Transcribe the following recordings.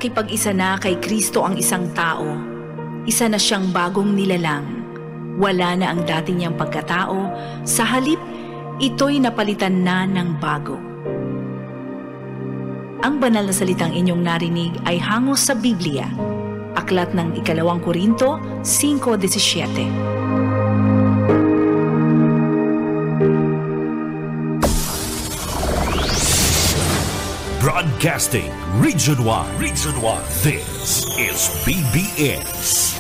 nakipag-isa na kay Kristo ang isang tao, isa na siyang bagong nilalang. Wala na ang dati niyang pagkatao, sa halip, ito'y napalitan na ng bago. Ang banal na salitang inyong narinig ay hango sa Biblia, aklat ng 2 Korinto 5:17. Broadcasting Region 1. This is BBS.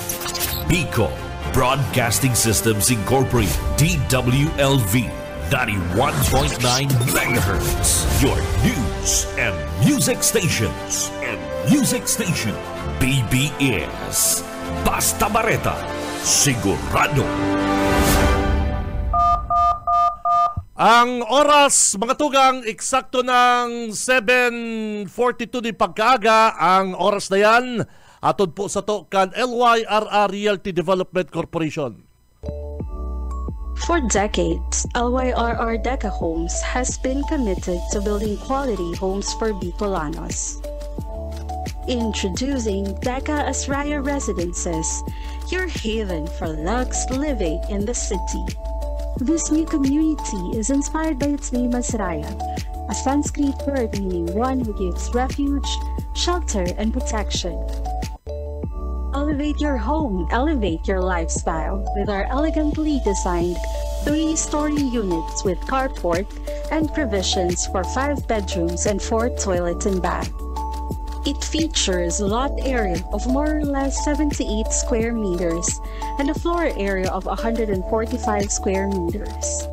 Bicol Broadcasting Systems Incorporated. DWLV 91.9 MHz. Your news and music stations. BBS. Basta Bareta. Sigurado. Ang oras, mga tugang, eksakto ng 7:42 din pagkaaga. Ang oras na yan, atod po sa to kan LYRR Realty Development Corporation. For decades, LYRR Deca Homes has been committed to building quality homes for Bicolanos. Introducing Deca Asraya Residences, your haven for luxe living in the city. This new community is inspired by its name Asraya, a Sanskrit word meaning one who gives refuge, shelter, and protection. Elevate your home, elevate your lifestyle with our elegantly designed 3-story units with carport and provisions for 5 bedrooms and 4 toilets and bath. It features a lot area of more or less 78 square meters and a floor area of 145 square meters.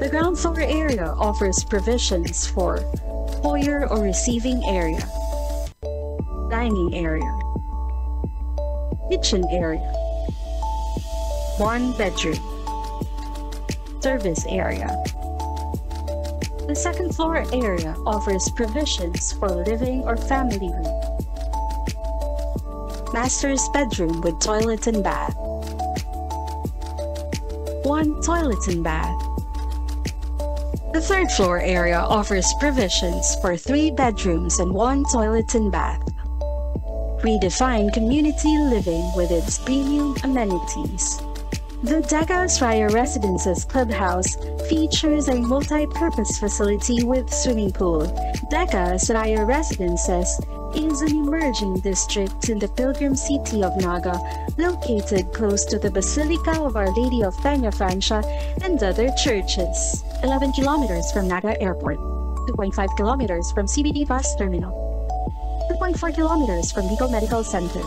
The ground floor area offers provisions for foyer or receiving area, dining area, kitchen area, 1 bedroom, service area. The second floor area offers provisions for living or family room, master's bedroom with toilet and bath, 1 toilet and bath. The third floor area offers provisions for 3 bedrooms and 1 toilet and bath. Redefine community living with its premium amenities. The Deca Asraya Residences Clubhouse features a multi-purpose facility with swimming pool. Deca Asraya Residences is an emerging district in the pilgrim city of Naga, located close to the Basilica of Our Lady of Peña Francia and other churches. 11 kilometers from Naga Airport, 2.5 kilometers from CBD Bus Terminal, 2.4 kilometers from Bicol Medical Center,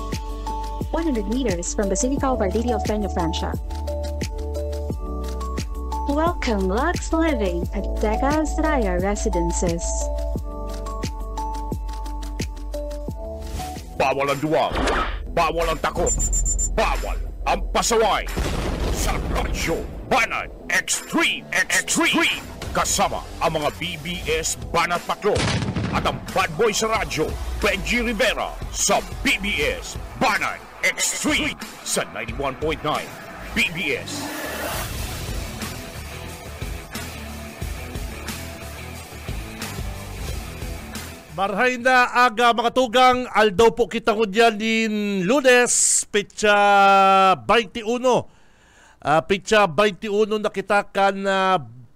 100 meters from Basilica of Our Lady of Peña Francia. Welcome Lux Living at Deca Asraya Residences. Bawal ang duwag, bawal ang takot, bawal ang pasaway. Sa Radyo Banat Extreme kasama ang mga BBS Banat Patrol at ang bad boy sa radyo, Benji Rivera sa BBS Banat Extreme sa 91.9 BBS. Marhay na aga mga tugang, aldaw po kita ko dyan din Lunes, petsa 21. Petsa 21 na kita kan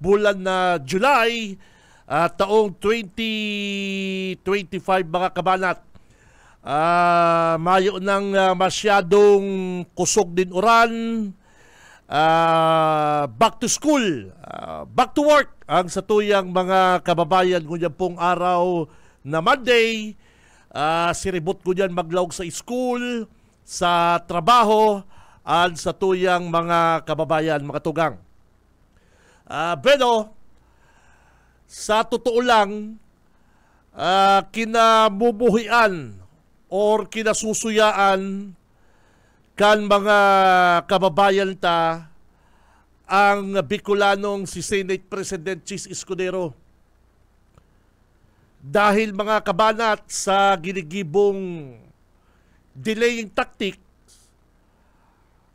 bulan na July, taong 2025 mga kabanat. Mayo nang masyadong kusog din uran. Back to school, back to work ang satuyang mga kababayan ngunyan pong araw na Monday. Siribot ko dyan maglawag sa school, sa trabaho, at sa tuyang mga kababayan, mga tugang. Pero, sa totoo lang, kinamubuhian or kinasusuyaan kan mga kababayan ta ang Bicolanong si Senate President Chis Escudero. Dahil mga kabanat sa ginigibong delaying tactic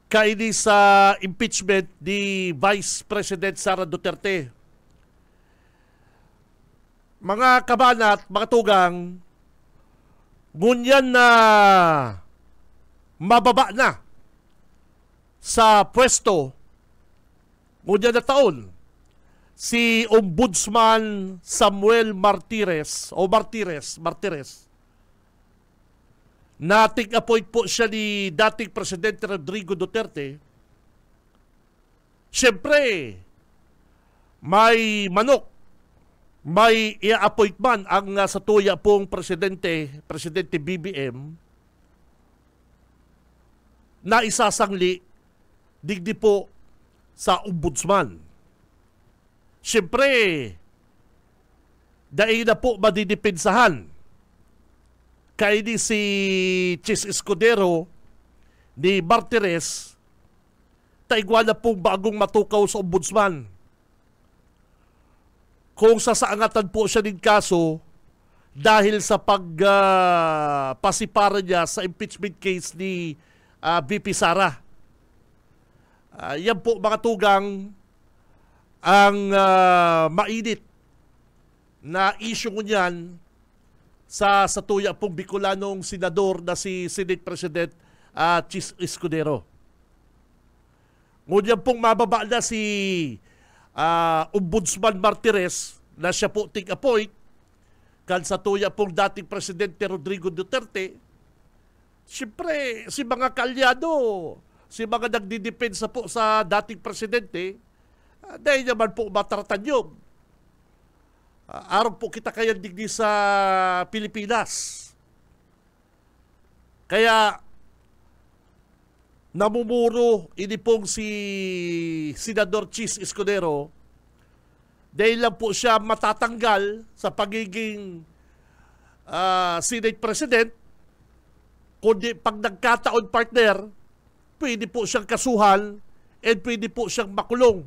kaini sa impeachment ni Vice President Sara Duterte. Mga kabanat, mga tugang, ngunyan na mababa na sa pwesto ngunyan na taon si Ombudsman Samuel Martires na appoint po siya ni dating Presidente Rodrigo Duterte. Siyempre, may manok, may i-appoint man ang sa tuya pong Presidente BBM na isasangli digdi po sa Ombudsman. Siyempre, dahil na po madidepensahan kay ni si Chis Escudero ni Martires, taigwa na pong bagong matukaw sa Ombudsman. Kung sasaangatan po siya ng kaso dahil sa pagpasipara niya sa impeachment case ni VP Sara. Yan po mga tugang ang mainit na issue niyan sa tuya pong Bicolanong senador na si Senate President Chis Escudero. Ngunyan pong mababa na si Ombudsman Martires na siya po ting-appoint kan sa tuya pong dating Presidente Rodrigo Duterte. Siyempre, si mga kalyado, si mga nagdidepensa po sa dating Presidente, dahil naman po mataratan yun. Araw po kita kaya digdi sa Pilipinas. Kaya namumuro ini pong si Senador Chis Escudero dahil lang po siya matatanggal sa pagiging Senate President, kundi pag nagkataon partner, pwede po siyang kasuhan and pwede po siyang makulong.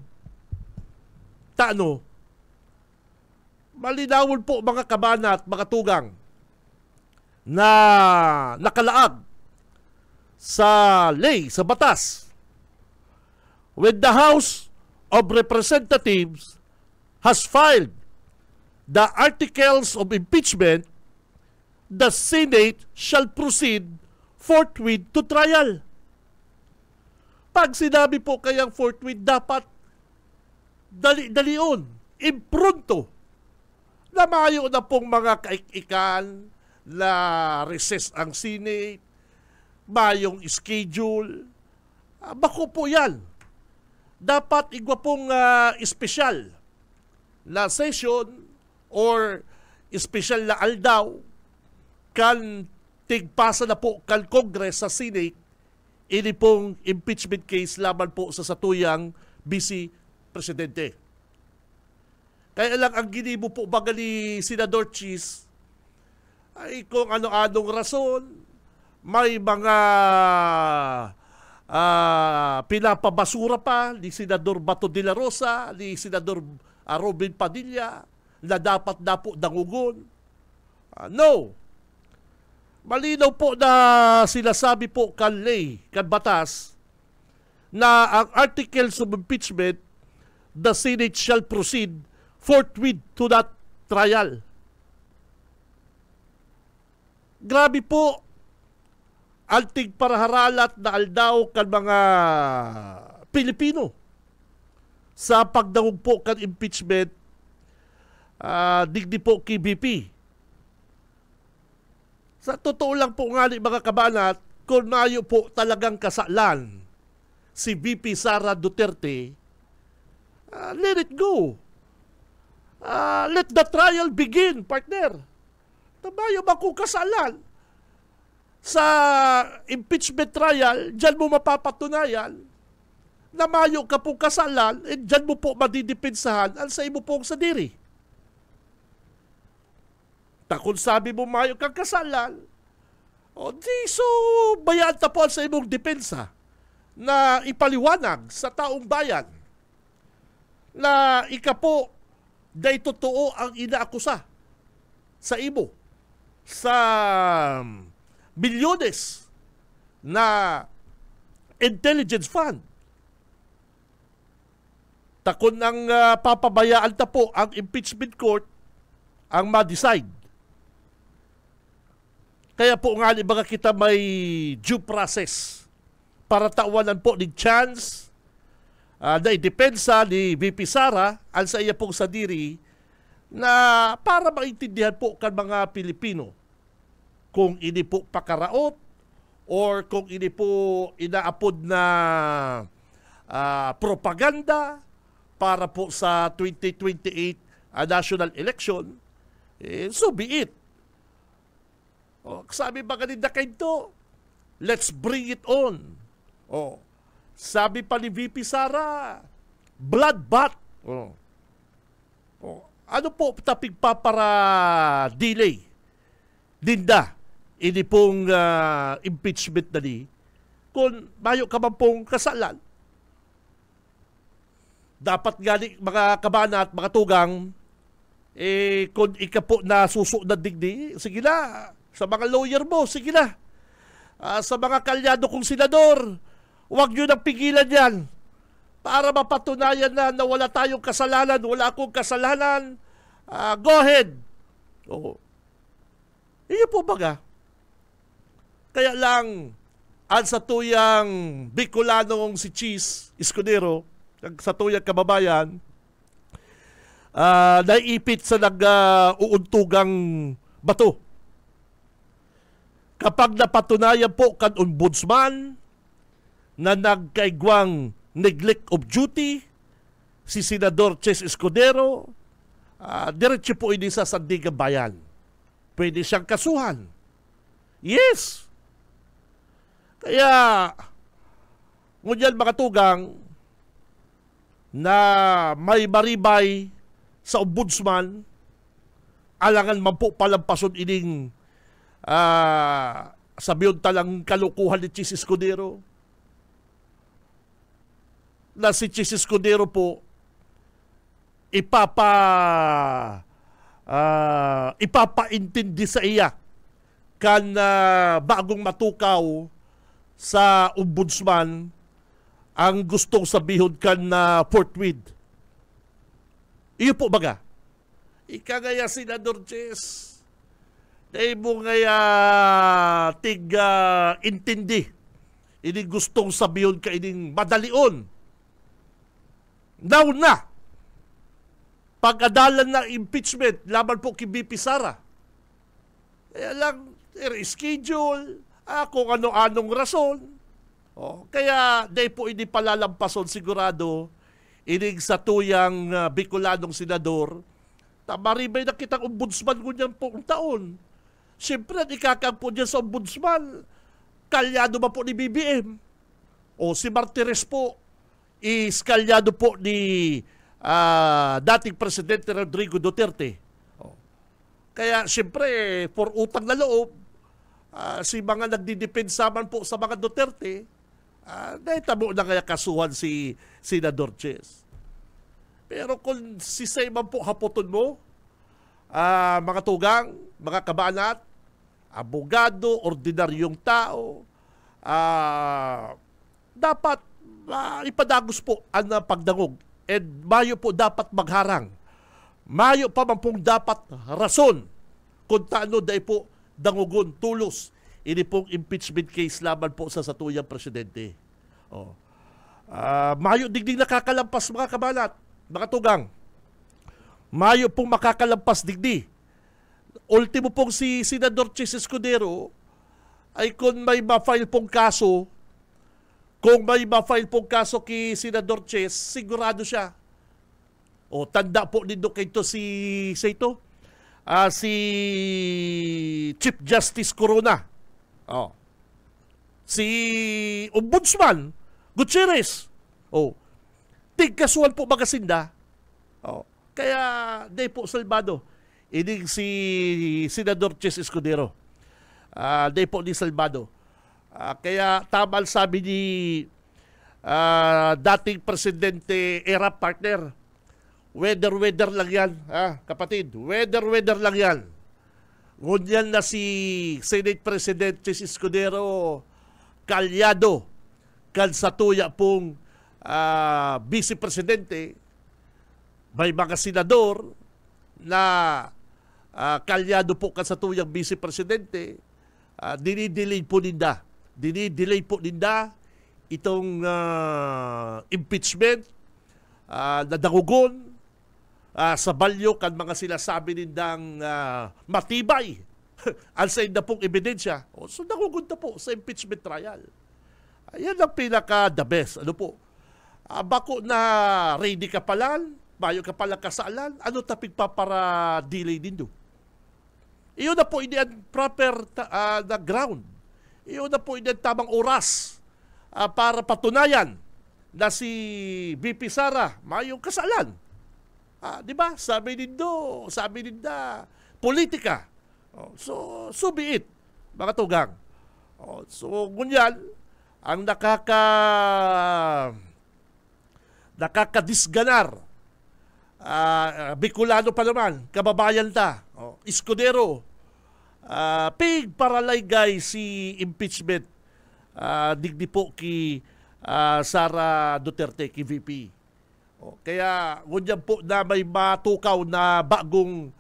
Taano? Malinawon po mga kabanat, mga tugang, na nakalaag sa ley, sa batas. When the House of Representatives has filed the articles of impeachment, the Senate shall proceed forthwith to trial. Pag sinabi po kayang forthwith, dapat dali-dalion, impronto, na mayo na pong mga kaikikan na recess ang Senate, mayong schedule. Bako po yan. Dapat igwa pong espesyal na session or espesyal na aldaw kan tigpasa na po kan Congress sa Senate ini pong impeachment case laban po sa satuyang Vice Presidente. Kaya lang ang ginibo po baga ni Senador Chis ay kung ano-anong rason, may mga pinapabasura pa ni Senador Bato de la Rosa, ni Senador Robin Padilla na dapat na po dangugon. No. Malinaw po na sinasabi po kan ley, kan batas, na ang articles of impeachment, the Senate shall proceed forthwith to that trial. Grabe po ang tigparaharalat na aldaw kan mga Pilipino sa pagdangog po kan impeachment digdi po kay BP. Sa totoo lang po nga ni mga kabanat, kung mayo po talagang kasalan si VP Sara Duterte, let it go. Let the trial begin, partner. Tabayo ba kung kasalan sa impeachment trial, dyan mo mapapatunayan na mayo ka pong kasalan, and dyan mo po madidepensahan ang sa imo pong sadiri. Kung sabi mo mayo kang kasalan, o di so bayad ta po sa imong depensa na ipaliwanag sa taong bayan na ika po day totoo ang inaakusa sa imo sa milyones na intelligence fund. Takon ang papabayaan ta po ang impeachment court ang ma-decide. Kaya po nga ni baga kita may due process para tawanan po ni chance na idepensa ni VP Sara al sa iya pong sadiri na para maintindihan po kan mga Pilipino kung ini po pakaraot or kung ini po inaapod na propaganda para po sa 2028 national election, so be it. Sabi ba kanina kayo, let's bring it on. Sabi pa ni VP Sara, bloodbath. Ano po tapig pa para delay? Dinda, ini pong impeachment na ni, kung mayo ka man pong kasalan. Dapat gali mga kabana at mga tugang, kung ika po na suso na digdi, sige na. Sa mga lawyer mo, sige na. Sa mga kalyado kong senador, huwag nyo nang pigilan yan. Para mapatunayan na wala tayong kasalanan, wala akong kasalanan, go ahead. Iyo po baga. Kaya lang, sa tuyang Bicolanong si Cheese Escudero, sa tuyang kababayan, naiipit sa nag-uuntugang bato. Kapag napatunayan po kan ombudsman na nagkaigwang neglect of duty, si Senador Cheese Escudero, diretso po ini sa Sandigan Bayan. Pwede siyang kasuhan. Yes! Kaya, ngunyan mga tugang, na may maribay sa ombudsman, alangan man po palampason ining sabiyon talang kalukuhan ni Cheese Escudero, na si Cheese Escudero po ipapaintindi sa iya kan bagong matukaw sa ombudsman ang gustong sabihon kan na forthwith. Iyo po baga. Ika ngaya Senador Chess, dahil mo ngaya intindi. Ini gustong sabihon ka ining madalion. Now na, pag-adalan na impeachment laban po kay VP Sara. Kaya lang, schedule, kung ano-anong rason. Kaya, dahil po hindi palalampason sigurado, inig sa tuyang Bicolanong senador, tamaribay na kitang ombudsman ko niyan po taon. Siyempre, ikakang po niyan sa ombudsman, kalyado ba po ni BBM? Si Martires po, iskalyado po ni dating Presidente Rodrigo Duterte. Kaya siyempre, for utang na loob, si mga nagdidepensaman po sa mga Duterte, dahil tamo na kaya kasuhan si Senador Chess. Pero kung si Seyman po hapoton mo, mga tugang, mga kabanat, abogado, ordinaryong tao, dapat ipadagos po ang pagdangog. And mayo po dapat magharang. Mayo pa man pong dapat rason kung taano dahil po dangugon tulos ini pong impeachment case laban po sa satuyang presidente. Mayo digdig nakakalampas mga kabalat, mga tugang. Mayo pong makakalampas digdi. Ultimo pong si Senador Cheese Escudero ay kung may ma-file pong kaso, kay Senador Chess, sigurado siya. Tanda po nindo kayo si Chief Justice Corona. Si Ombudsman Gutierrez. Tigkasuhan po magasinda. Kaya, di po salbado. Ining si Senador Chess Escudero. Di po ni salbado. Kaya tamal sabi ni dating Presidente Era partner, weather lang yan, kapatid. Weather lang yan. Ngunyan na si Senate President Chess Escudero kalyado kan sa tuya pong Vice Presidente, may mga senador na kalyado po kan sa tuyang Vice Presidente, dinidelay po ninda. Dinidelay po ninda itong impeachment na dangugon sa balyo kan mga sinasabi nindang matibay ang sa inda pong ebidensya. So dangugon na po sa impeachment trial. Ayan ang pinaka-the best. Ano po? Bako na ready ka palan, mayo ka pala kasalan, ano tapig pa para delay din do? Iyon na po hindi ang proper na ground. Iyon na po hindi ang tamang oras para patunayan na si VP Sara mayong kasalan. Di ba? Sabi ninda, politika. So be it, mga tugang. So, ngunyan, ang nakakadisganar, Bicolano pa naman, kababayan ta, Escudero, pig paralaygay si impeachment digdi po ki Sara Duterte ki VP. Kaya ngunyan po na may matukaw na bagong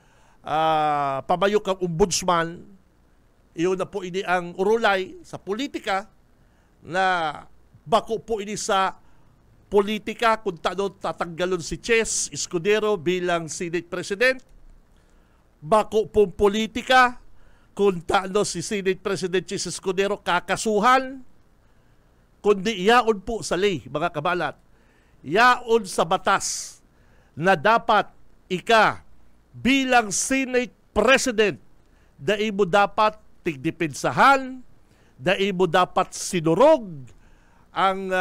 pamayok ang ombudsman, iyon na po ini ang urulay sa politika na bako po ini sa politika kung tatanggalon si Ches Escudero bilang Senate President. Bako pong politika kung si Senate President Ches Escudero kakasuhan, kundi iyaon po sa ley, mga kabalat. Iyaon sa batas na dapat bilang Senate President dai mo dapat tigdepensahan, dai mo dapat sinurog ang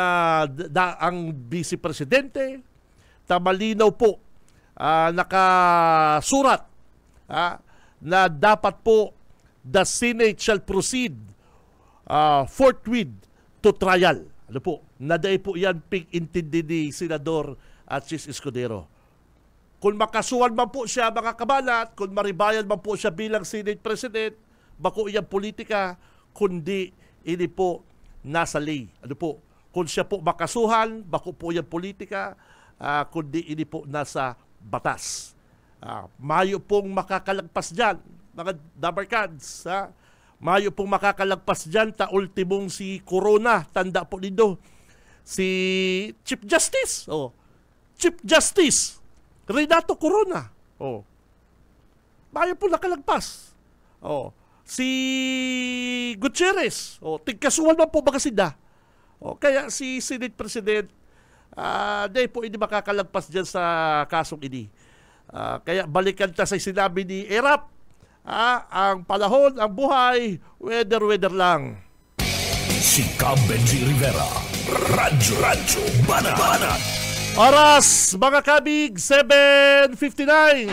Vice Presidente. Tamalinaw po nakasurat na dapat po the Senate shall proceed forthwith to trial. Ano po? Naday po yan pig-intindi ni Senador Ches Escudero. Kung makasuhan man po siya, mga kabalat, kung maribayan man po siya bilang Senate President, bako iyang politika, kundi ini po nasa ley. Ano po? Kung siya po makasuhan, bako po iyang politika, kundi ini po nasa batas. Mayo pong makakalagpas dyan, mga dabarkads. Mayo pong makakalagpas dyan, ultimong si Corona, tanda po nindo. Si Chief Justice, Chief Justice Renato Corona. Mayo po nakalagpas. Si Gutierrez, tigkasuhan man po baga sida. Kaya si Senate President, di po hindi makakalagpas dyan sa kasong ini. Kaya balikan ta sa sinabi ni Erap, ang panahon, ang buhay, weather lang. Si Cam Benji Rivera, Radyo Banat. Oras, mga kabig, 7:59.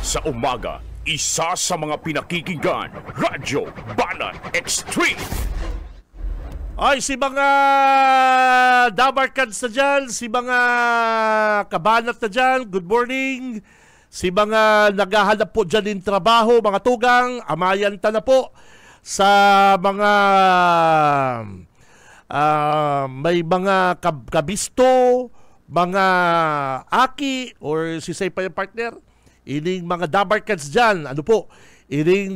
Sa umaga, isa sa mga pinakikinggan, Radyo Banat Extreme. Ay, si mga dabarkads na dyan, si mga kabanat na dyan, good morning. Si mga naghahanap po dyan ng trabaho, mga tugang, amayan ta na po sa mga may mga kabisto, mga aki, or si say pa yung partner, ining mga dabarkads dyan, ano po, ining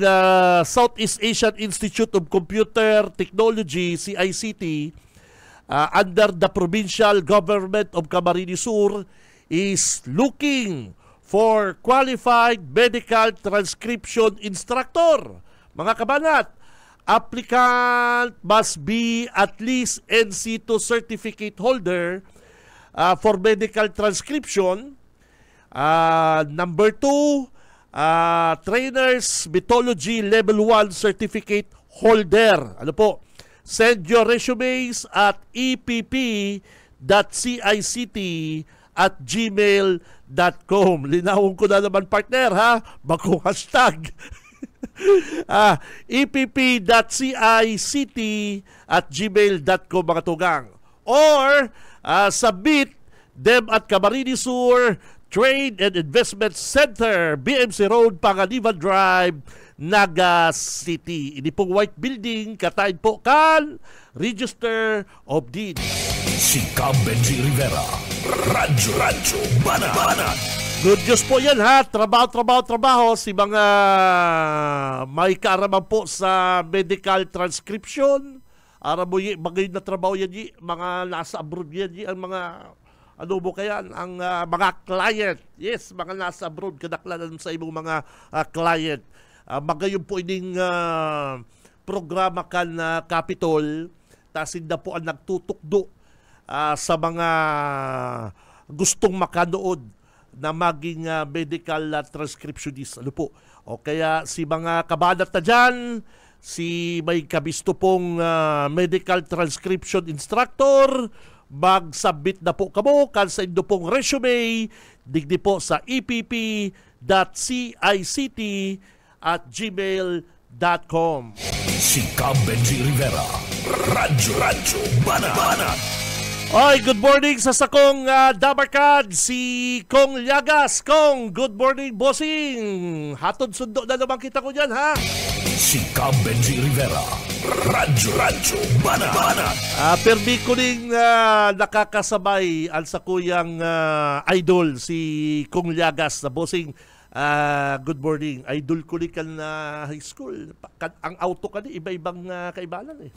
Southeast Asian Institute of Computer Technology, CICT, under the provincial government of Camarines Sur, is looking for qualified medical transcription instructor. Mga kabanat, applicant must be at least NC2 certificate holder for medical transcription. Number 2, trainers Mythology Level 1 certificate holder. Ano po? Send your resumes at epp.cict@gmail.com. Linawin ko na naman, partner, ha? Bako hashtag. epp.cict@gmail.com, mga tugang. Or submit them at Camarines Sur Trade and Investment Center, BMC Road, Panganiban Drive, Naga City. Ini pong white building, katain po kan Register of Deeds. Si Cam Benji Rivera, Radyo Banat. Good news po yan ha. Trabaho. Si mga may kaaraman po sa medical transcription. Aram mo yi, bagay na trabaho yan yi. Mga nasa abroad yan yi. Ang mga, ano mo kaya, ang mga client. Yes, mga nasa abroad. Kadaklanan sa imong mga client. Magayon po ining programa kan Capitol. Tasin na po ang nagtutukdo sa mga gustong makanood na maging medical transcriptionist. Ano po? O kaya si mga kabanat na dyan, si may kabisto pong medical transcription instructor, mag-submit na po kamo kan sa inyong pong resume, digdi po sa epp.cict@gmail.com. Si Cam Benji Rivera, Radyo Banat. Oy, good morning sa sakong Dabarkad, si Kong Llagas. Kong, good morning, bossing. Hatod sundo na naman kita ko dyan, ha? Si Cam Benji Rivera, Radyo Banat. Permi ko ning nakakasabay ang sa kuyang idol, si Kong Llagas na bossing. Good morning. Idol ko rin kan high school. Ang auto ka ni, iba-ibang kaibalan eh.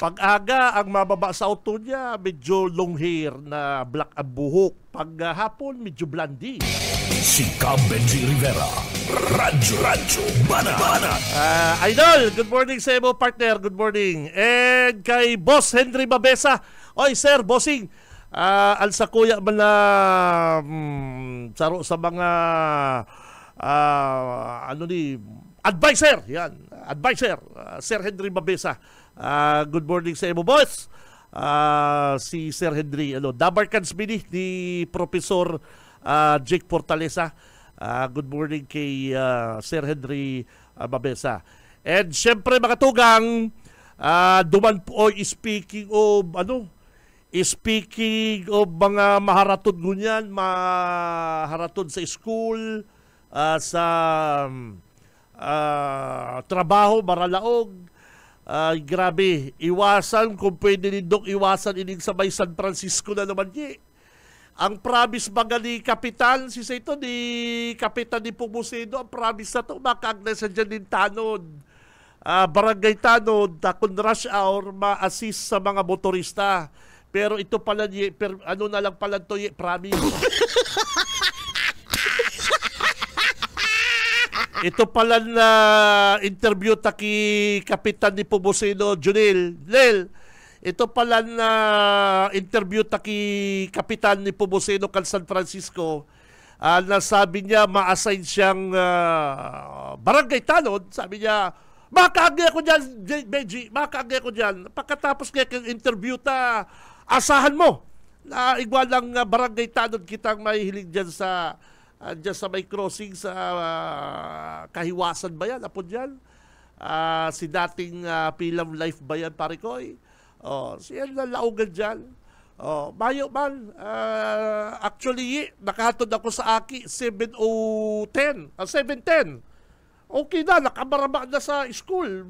Pag-aga, ang mababa sa auto niya, medyo long hair na black ang buhok. Pag hapon, medyo blondie. Si Cam Benji Rivera, Radyo Banat. Idol, good morning sa iyo, partner. Good morning. And kay Boss Henry Mabesa. Oy, sir, bossing. Alsa kuya man na saro sa mga advisor. Yan, advisor. Sir Henry Mabesa. Good morning sa iyo, boss. Si Sir Henry, Dabarkans Mini ni Professor Jake Fortaleza. Good morning kay Sir Henry Mabesa. And syempre mga tugang, duman po speaking of mga maharatod ngunyan, maharatod sa school, sa trabaho, maralaog. Grabe, iwasan kung pwede nindong iwasan ining sa may San Francisco na naman ye. Ang promise baga ni Kapitan, si Saito ni Kapitan ni Pumusedo, ang promise na to, makaagnay sa dyan din tanod. Barangay tanod, kung rush hour, ma-assist sa mga motorista. Pero ito pala ye, ano na lang pala to ye, promise. Ito pala na interview ta ki Kapitan ni Pumosino, Junil. Lel, ito pala na interview ta ki Kapitan ni Pumosino kan San Francisco. Na sabi niya ma-assign siyang barangay tanod. Sabi niya, makagay ako dyan, Benji, makagay ako dyan. Pagkatapos kaya yung interview ta, asahan mo na igwalang barangay tanod kitang may hiling dyan sa may crossing sa Kahiwasan ba yan? Apo dyan? Si dating Pilam Life ba yan, pare ko? Siya nalaugan dyan. Mayo man. Actually, nakahatod ako sa Aki 7:10. 7:10. Okay na, nakamarama na sa school.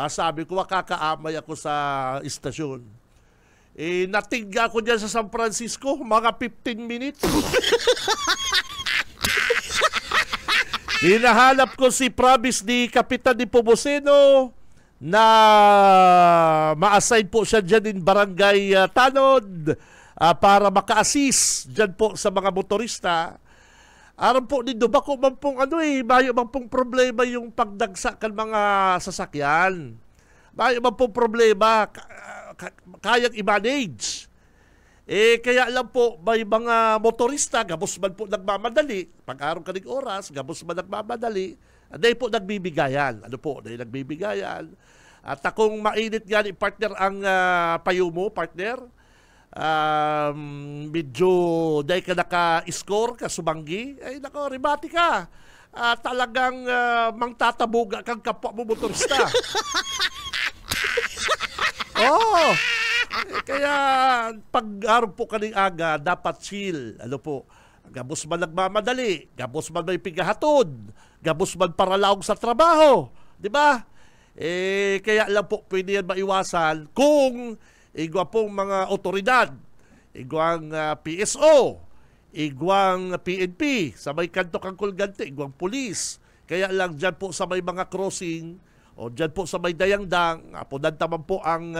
Sabi ko, kakaamay ako sa istasyon. Natingga ko dyan sa San Francisco, mga 15 minutes. Hinahanap ko si promise ni Kapitan ni Pumosino na ma-assign po siya dyan din barangay tanod para maka-assist dyan po sa mga motorista. Aram po nindo, bako man pong bayo man pong problema yung pagdagsa kan mga sasakyan. Bayo man pong problema, kayang i-manage. Kaya lang po, may mga motorista, gabos man po nagmamadali. Pag-araw ka ng oras, gabos man nagmamadali. Dahil po nagbibigayan. Dahil nagbibigayan. At akong mainit nga ni partner ang payo mo, partner. Medyo dahil ka naka-score, ka sumanggi, ay nako, ribati ka. Talagang mangtatabuga kang kapwa mo motorista. Kaya pag-araw po kaning aga, dapat chill. Gabos man nagmamadali, gabos man may pigahatod, gabos man paralaog sa trabaho. Di ba? Kaya lang po pwede yan maiwasan kung igwa pong mga otoridad igwang PSO, igwang PNP, sa may kanto kang Kulgante, igwang pulis. Kaya lang dyan po sa may mga crossing, o dyan po sa may Dayangdang, apunan taman po ang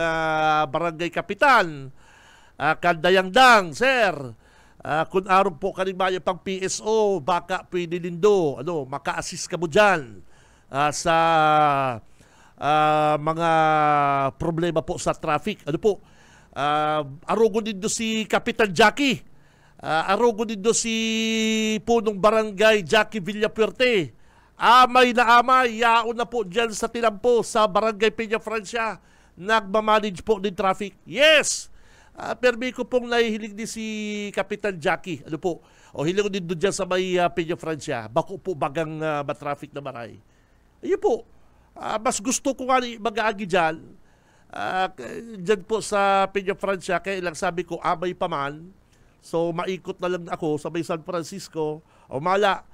barangay kapitan, kan Dayangdang, sir. Kung araw po kanimaya pang PSO, baka pwede nindo, maka-assist ka mo dyan sa mga problema po sa traffic. Arugo nindo si Kapitan Jackie. Arugo nindo si punong barangay Jackie Villapuerte. Amay na amay, yaon na po dyan sa tinampo sa barangay Peña Francia. Nagmamanage po din traffic. Yes! Permi ko pong nahihilig din si Kapitan Jackie. O hiling ko din doon dyan sa may Peña Francia. Bako po bagang matraffic na maray. Ayun po. Mas gusto ko nga mag-aagi dyan. Dyan po sa Peña Francia. Kaya lang sabi ko, amay pa man. So maikot na lang ako sa may San Francisco. O mala,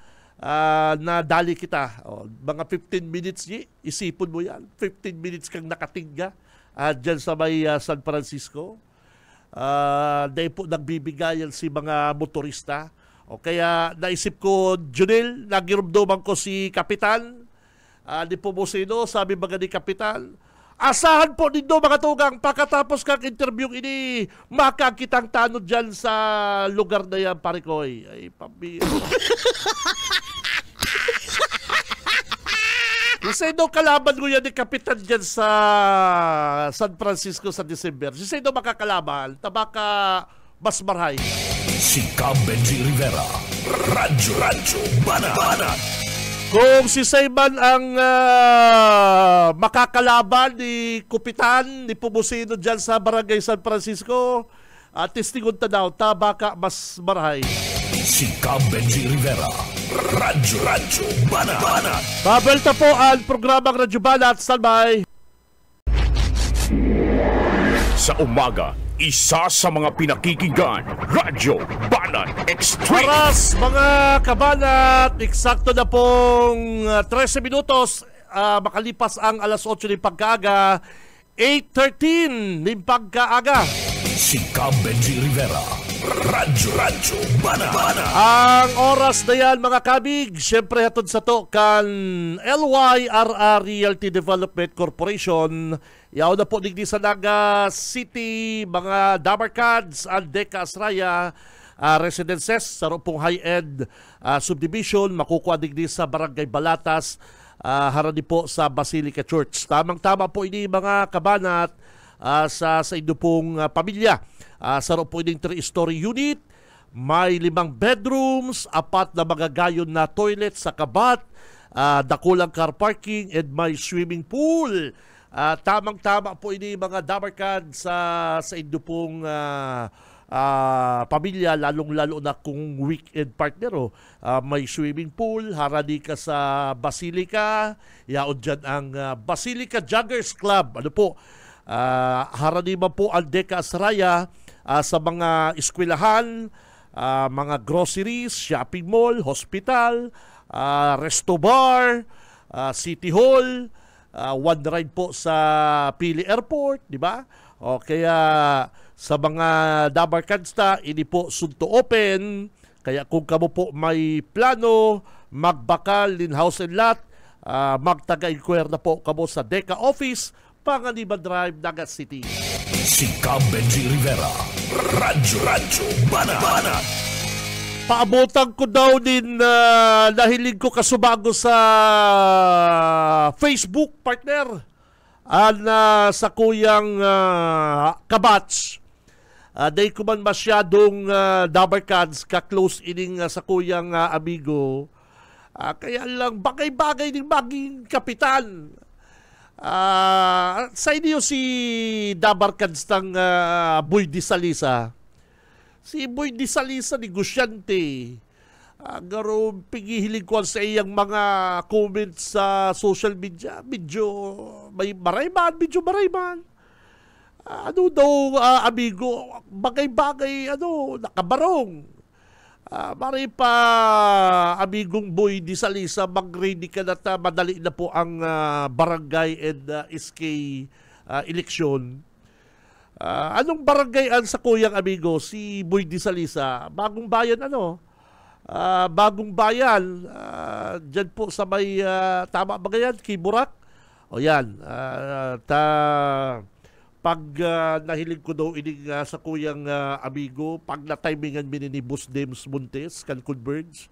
na dali kita. Mga 15 minutes, isipon mo yan. 15 minutes kang nakatingga dyan sa may San Francisco. Dahil po nagbibigayan si mga motorista. O kaya naisip ko, Junel, nagirumdoman ko si Kapitan. Di po mo sino, sabi mga ni Kapitan, asahan po nindo mga tugang, pagkatapos kang interview ini, makakitang tanod dyan sa lugar na yan, parikoy. Ay, pambira. Kasi daw kalaban ko yan ni Kapitan dyan sa San Francisco sa December. Si daw makakalaban, tabaka mas marhay. Si Benji Rivera, Radyo Banat. Kung si Sayman ang makakalaban ni Kapitan, ni Pumusino dyan sa Barangay San Francisco, testingon ta daw, tabaka mas marhay. Si Benji Rivera, Radyo Banat. Babelta po ang programang Radyo Banat. Standby. Sa umaga, isa sa mga pinakikinggan, Radyo Banat Extreme. Oras mga kabanat, eksakto na pong 13 minutos makalipas ang alas 8 ng pagkaaga, 8:13 ng pagkaaga. Si Benji Rivera, Radyo Banat. Ang oras na yan mga kabig, syempre hatod sa to kan LYRR Realty Development Corporation. Yaw na po digdi sa Naga City, mga Dabarkads, and Deca Asraya residences sa pong high-end subdivision, makukuha digdi sa Barangay Balatas, harani po sa Basilica Church. Tamang-tama po ini mga kabanat sa inyo pong pamilya. Sa po ining 3-story unit, may 5 bedrooms, 4 na magagayon na toilet sa kabat, dakulang car parking, and may swimming pool. Tamang-tama po ini mga dabarkad sa inyo pong pamilya, lalong-lalo na kung weekend partner. May swimming pool, harani ka sa Basilica, yaon dyan ang Basilica Joggers Club. Harani man po ang Deca Asraya sa mga eskwelahan, mga groceries, shopping mall, hospital, resto bar, city hall, one ride po sa Pili Airport, di ba? O kaya sa mga Dabarkads na, ini po sunto open. Kaya kung kamo po may plano, magbakal in house and lot, magtaga-inquire na po kamo sa Deca Office, Panganiban Drive, Naga City. Si Benji Rivera, Radyo Banat. Paabutan ko daw din nahilig ko kasubago sa Facebook partner sa kuyang kabats. Dahil ko man masyadong dabarkads ka-close ining sa kuyang amigo. Kaya lang bagay-bagay din maging kapitan. Sa inyo si dabarkads ng Boy Di Salisa. Si Boy Di Salisa, negosyante. Garo pigihilig ko sa iyang mga comments sa social media. Medyo marayman. Ano daw, amigo, bagay-bagay, nakabarong. Mari pa, amigong Boy Di Salisa, mag-ready ka na madali na po ang barangay and SK election. Anong barangay an sa kuyang amigo? Si Boy Di Salisa. Bagong Bayan Bagong Bayan. Diyan po sa may, tama ba yan? Kiburak? O yan. Pag nahilig ko daw ining sa kuyang amigo, pag na-timingan mi ni Boss Dems Montes, kan Converge,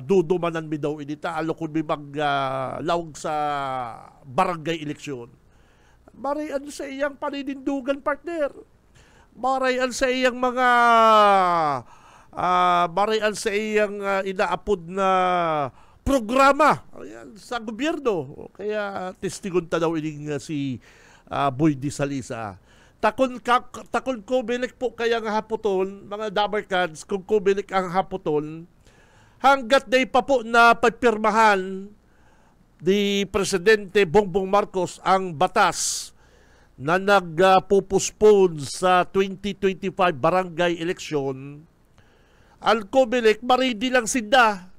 dudumanan mi daw inita, alokon mi maglawag sa barangay eleksyon. Marayan sa iyang paninindugan, partner. Marayan sa iyang mga marayan sa iyang inaapod na programa ayan, sa gobyerno. Kaya testigon ta daw ining si Boy Di Salisa. Takon ko bilik po kaya nga haputon, mga Dabarkads, kung ko bilik ang haputon, hanggat day pa po na pagpirmahan ni Presidente Bongbong Marcos ang batas na nagpupuspon sa 2025 barangay election, ang Comelec maridi lang sinda.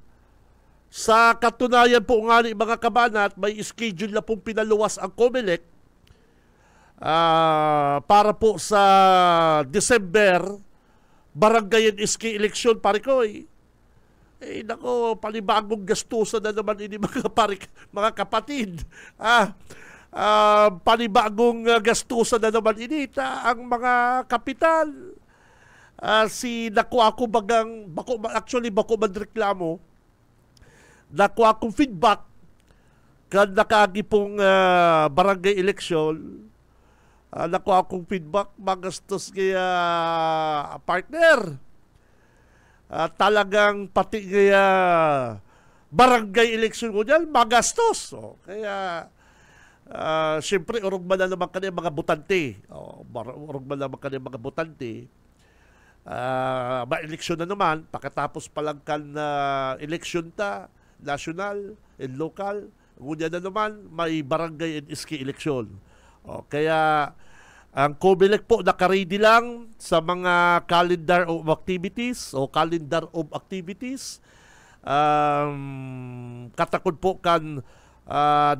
Sa katunayan po nga ni mga kabanat, may schedule na pong pinaluwas ang Comelec para po sa December barangay and SK election, pare ko nako, palibagong gastusan na naman ini mga kapatid. Panibagong gastusan na naman ini ang mga kapital. Nakuha ko bako magreklamo, nakuha akong feedback kan nakaagi pong barangay election, nakuha akong feedback, magastos kaya partner. Talagang pati kaya barangay election ko dyan, magastos. Kaya siyempre, urog man na naman kanil mga butante. Urog man naman kanil mga butante. Ma-eleksyon na naman, pagkatapos palang kan eleksyon national and local, ngunyan na naman, may barangay and SK eleksyon. Kaya, ang Comelec po nakaready lang sa mga calendar of activities. Katakod po kan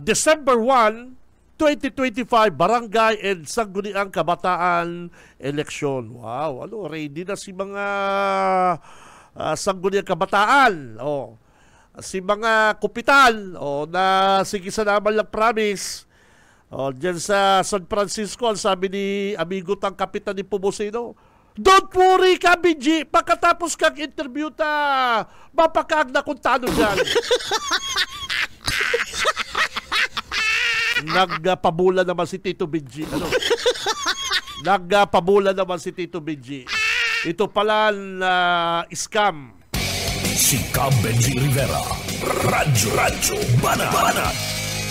December 1, 2025 Barangay and Sangguniang Kabataan Election. Wow, ready na si mga Sangguniang Kabataan. Si mga kupital na sige sa naman lang promise. Diyan sa San Francisco, ang sabi ni amigo tang kapitan ni Pumosino, don't worry ka, BG, pagkatapos kang interview mapakaag na kung tano dyan. Nagpabula naman si Tito Benji. Nagpabula naman si Tito Benji. Ito pala na scam. Si Cam Benji Rivera, Radyo Banat.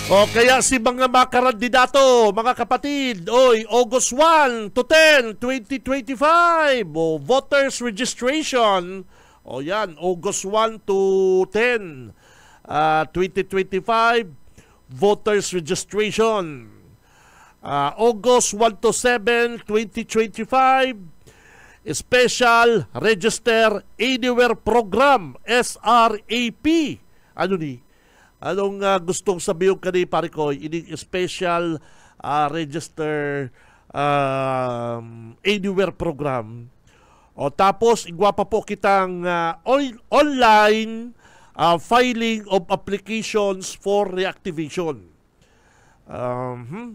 Kaya si mga kandidato, mga kapatid, August 1 to 10, 2025, voters registration. Yan, August 1 to 10, 2025, voters registration. August 1 to 7, 2025, Special Register Anywhere Program, SRAP. Anong gustong sabihin ka ni pare ko? Ini Special Register Anywhere Program. Tapos, igwapa po kitang online filing of applications for reactivation.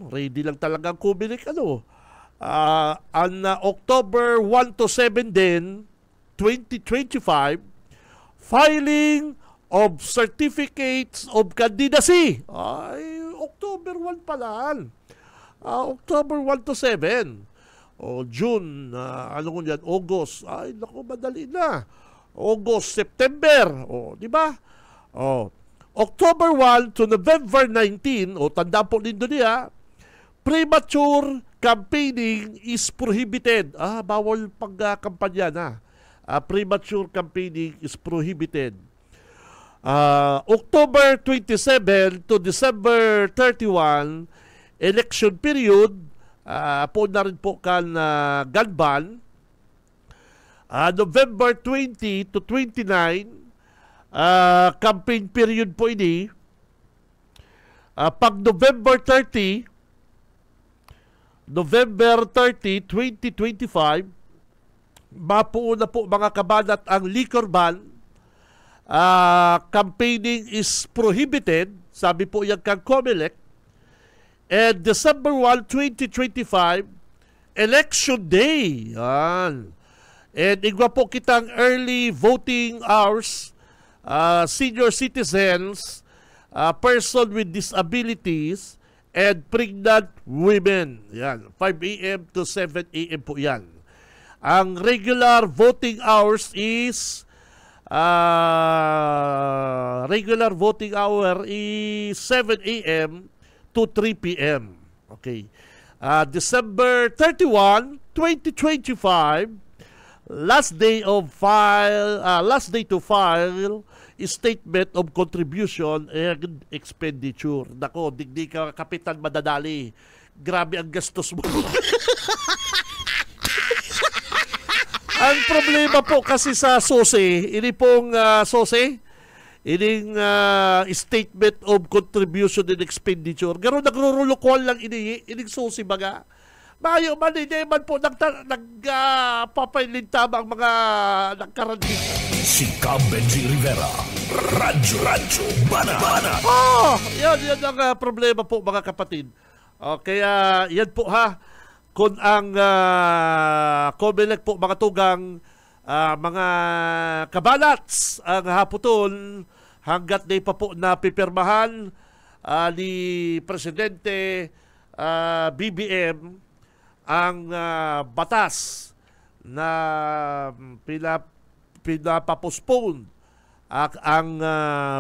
Ready lang talaga ang Comelec. October 1 to 7 din, 2025, filing of certificates of candidacy. October 1 pala. October 1 to 7. June, August. Madali na. August, September. Di ba? October 1 to November 19, tanda po din doon niya, premature campaigning is prohibited. Bawal pagkampanya na. Premature campaigning is prohibited. October 27 to December 31, election period, po na rin po kan gun ban. November 20 to 29, campaign period po ini. Pag November 30, November 30, 2025, mapuo na po mga kabanat ang liquor ban. Campaigning is prohibited, sabi po yan kang COMELEC. And December 1, 2025, Election Day. Yan. And igwa po kitang early voting hours, senior citizens, person with disabilities, and pregnant women. Yan. 5 a.m. to 7 a.m. po yan. Ang regular voting hours is regular voting hour is 7 a.m. to 3 p.m. Okay. December 31, 2025, last day to file is statement of contribution and expenditure. Nako, digdi ka kapitan madadali. Grabe ang gastos mo. Ang problema po kasi sa SOSE, ini pong SOSE, ining statement of contribution and expenditure. Garo nagrurulukol lang ining SOSE baga. Mayo man, hindi man po nagpapailintam ang mga nagkaranding. Si Benji Rivera, Radyo Bana. Yan ang problema po mga kapatid. Kaya yan po ha. Kung ang COMELEC po mga tugang mga kabalats ang haputon hanggat di pa po napipirmahan ni Presidente BBM ang batas na pinapapostpone ang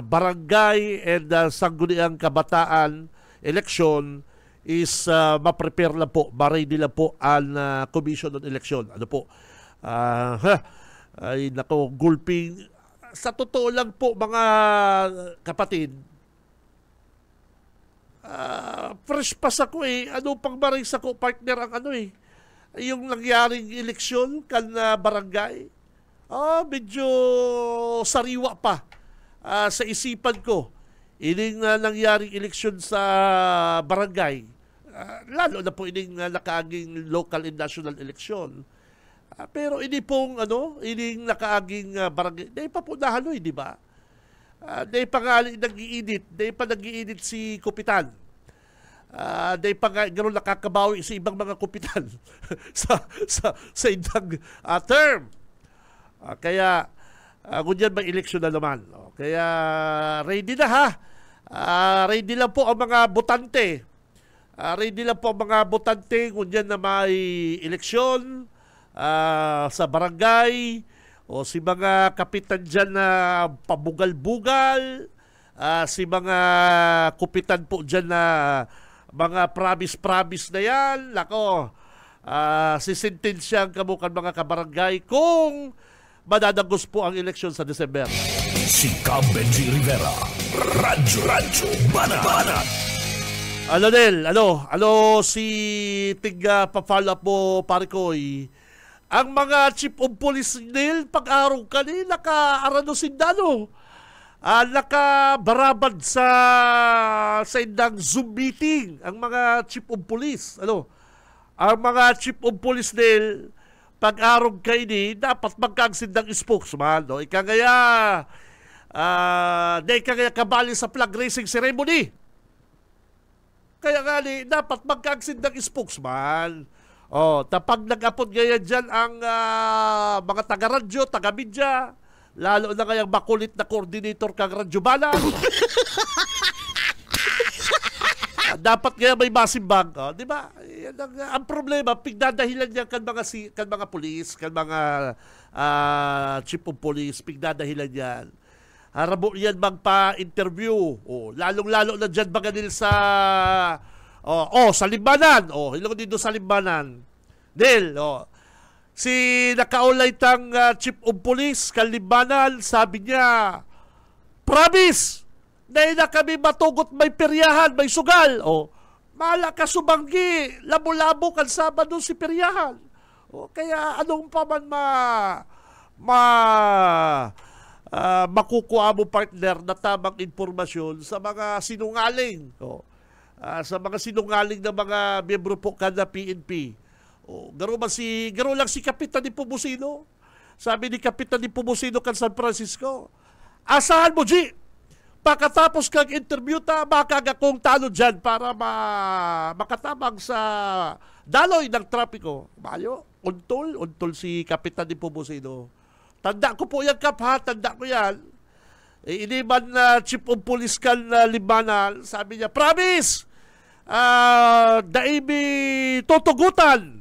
barangay and sangguniang kabataan election is ma-prepare lang po, ma-ready lang po ang Commission on Election. Ano po? Ay nako, gulping. Sa totoo lang po mga kapatid, fresh pa sa ko ano pang maring sa ko partner ang yung nangyaring eleksyon kan barangay. Medyo sariwa pa sa isipan ko. Ining nangyaring eleksyon sa barangay. Lalo na po ining nakaaging local and national election. Pero ini pong ining nakaaging barangay, dahil pa po nahaloy, di ba? Dahil pa nga nag-iinit, dahil pa nag-iinit si Kupitan. Dahil pa nga gano'n nakakabawi sa ibang mga Kupitan sa indang term. Kaya, ngunyan may eleksyon na naman. Kaya, ready na ha. Ready lang po ang mga botante. Ready lang po ang mga botante ngunyan na may eleksyon sa barangay o si mga kapitan dyan na pabugal-bugal, si mga kupitan po dyan na mga promise-promise na yan. Lako, sisentensyang kamukan mga kabarangay kung madadagos po ang eleksyon sa December. Si Benji Rivera, Radyo Bana. Si tiga pa-follow up mo, pare koy. Ang mga chief of police nil, pag-araw ka ni, naka-arano sindano. Nakabarabad sa indang Zoom meeting, ang mga chief of police. Ang mga chief of police nil, pag-araw ka ni, dapat magkagsindang spokesman. Ika ngaya kabali sa flag raising ceremony. Kaya nga dapat magkagsindang spokesman. Tapag nag-apod gaya dyan ang mga taga-radyo, taga-media, lalo na kayang makulit na coordinator kang radyo bala. Dapat kaya may masimbang. Di ba? Ang problema, pigdadahilan niya kan mga pulis, kan mga chief of police, pigdadahilan yan. Harabo yan magpa-interview. Lalong-lalo na dyan baganil sa sa Limbanan. Hilong dito sa Limbanan. Si nakaulay tang chief of police kan Limbanan, sabi niya, promise, dahil na kami matugot may peryahan, may sugal. Mala ka subanggi, labo-labo kan Sabado si peryahan. Kaya anong pa man makukuha mo partner na tamang informasyon sa mga sinungaling. sa mga sinungaling na mga miyembro po kada PNP. Garo lang si Kapitan ni Pumosino. Sabi ni Kapitan ni Pumosino kan San Francisco, asahan mo, G! Pagkatapos kang interview ta, makagakong talo dyan para makatabang sa daloy ng trapiko. Mayo, untol si Kapitan ni Pumosino. Tanda ko po yan, Kap, ha? Tanda ko yan. Iniman na Chief of Police kan Libanan, sabi niya, promise! Daimi tutugutan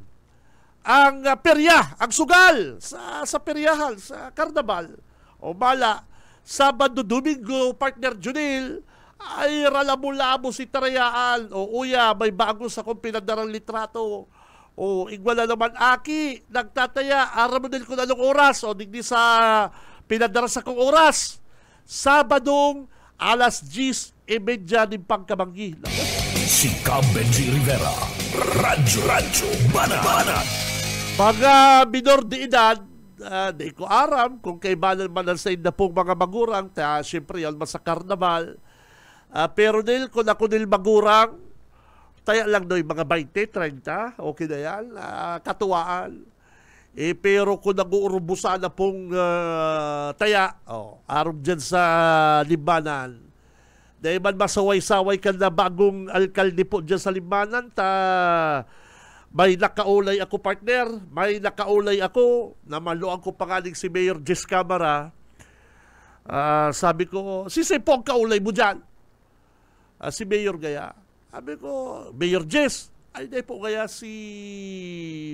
ang perya, ang sugal sa peryahan, sa karnaval. O bala, Sabado, Domingo, partner Junil, ay ralamo-lamo si Tarayaan. O uya, may bago sa kong pinadarang litrato. O igwala naman aki, nagtataya, aramadil ko na ng oras. O digdi sa pinadara sa kong oras. Sabadong alas 10:30 ng pagkabanggi. Si Benji Rivera, Radyo Banat. Mga minor de edad, di ko aram kung kaibanan man sa inda pong mga magurang, siyempre yan sa karnaval. Pero nil, kung ako nil magurang, taya lang doy mga 20, 30, okay na yan, katuwaan. Pero kung nag-uurubusan na pong taya, aram dyan sa Libanan, dahil man masaway-saway ka na bagong alkalde po dyan sa Libanan, may nakaulay ako, partner. May nakaulay ako. Namaluan ko pangaling si Mayor Jess Camara. Sabi ko, sisay po ang kaulay mo dyan? Si Mayor Gaya. Sabi ko, Mayor Jess. Ay, di po kaya si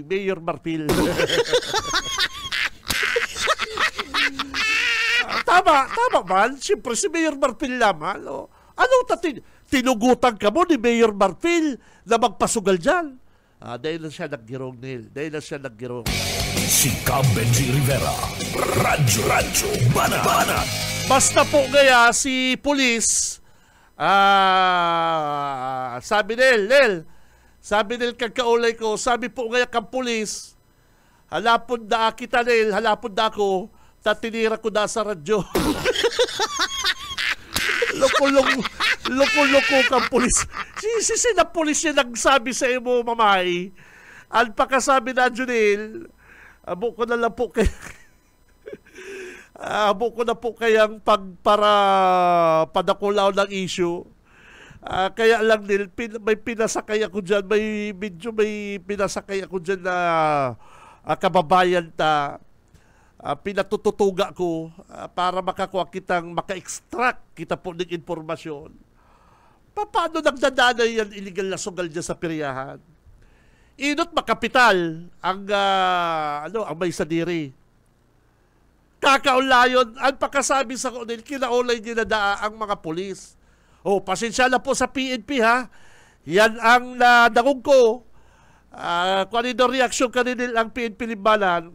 Mayor Marfil. Tama man. Siyempre, si Mayor Marfil naman. Anong tinugutan ka mo ni Mayor Marfil na magpasugal dyan? Dahil na siya naggirong, Neil. Dahil na siya naggirong. Si Benji Rivera, Radyo Banat. Basta po gaya si pulis, sabi Nel, kagkaulay ko, sabi po gaya kang pulis, halapon da kita, Nel, halapon da ako, tatinira ko da sa radyo. Loko kang pulis. Si na pulis niya nagsabi sa imo, mamay. Ang pakasabi na, Junil, abo ko na po kayang para padakulaw ng issue. Kaya lang, Nil, may pinasakay ako dyan, may pinasakay ako dyan na kababayan ta. Pinatututuga ko para makakuha kitang maka-extract kita po ng informasyon. Paano nagdadana yan illegal na sugal dyan sa peryahan? Inot makapital ang may sadiri. Kakaulayon, ang pagkasabi sa kunil, kinaulay nila ang mga pulis. Pasensya na po sa PNP, ha? Yan ang nadangog ko. Kung ano reaksyon kanil ang PNP Limbanan,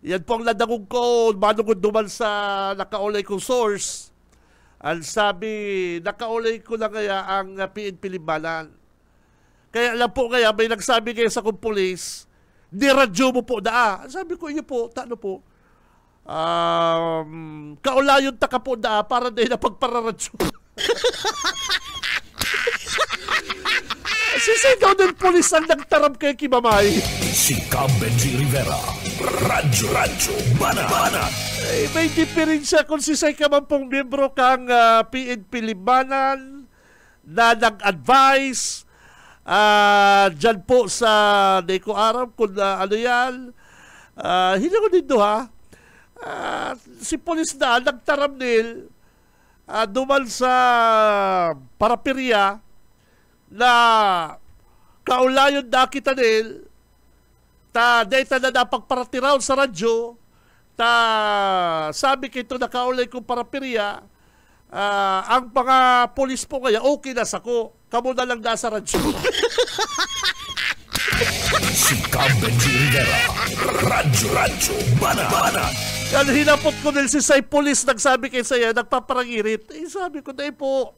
yan po ang nadangog ko, manungod duman sa nakaulay kong source. Ang sabi, nakaulay ko lang kaya ang PNP Limbanan. Kaya lang po kaya, may nagsabi kayo sa kong pulis, niradyo mo po daa. Sabi ko, iyo po, tano po. Kaulayon taka po daa para dahil na pagpararadyo. Sisigaw ng pulis ang nagtarap kay Kimamay. Si Benji Rivera, Radyo Banat. May diferensya kung sisay ka man pong miyembro kang PNP Libanan na nag-advise dyan po sa di ko aram kung ano yan. Hindi ko dito, ha. Si pulis na nagtarap nil duman sa parapirya na kaulayon na kita nil data na napagparatiraw sa radyo sabi kito na kaulay kong parapirya ang mga polis po kaya okay na sako kamo na lang nasa radyo. Si Benji Rivera, Radyo Banat. Yan, hinapot ko nil si say polis nagsabi kay saya nagpaparangirit. Sabi ko na po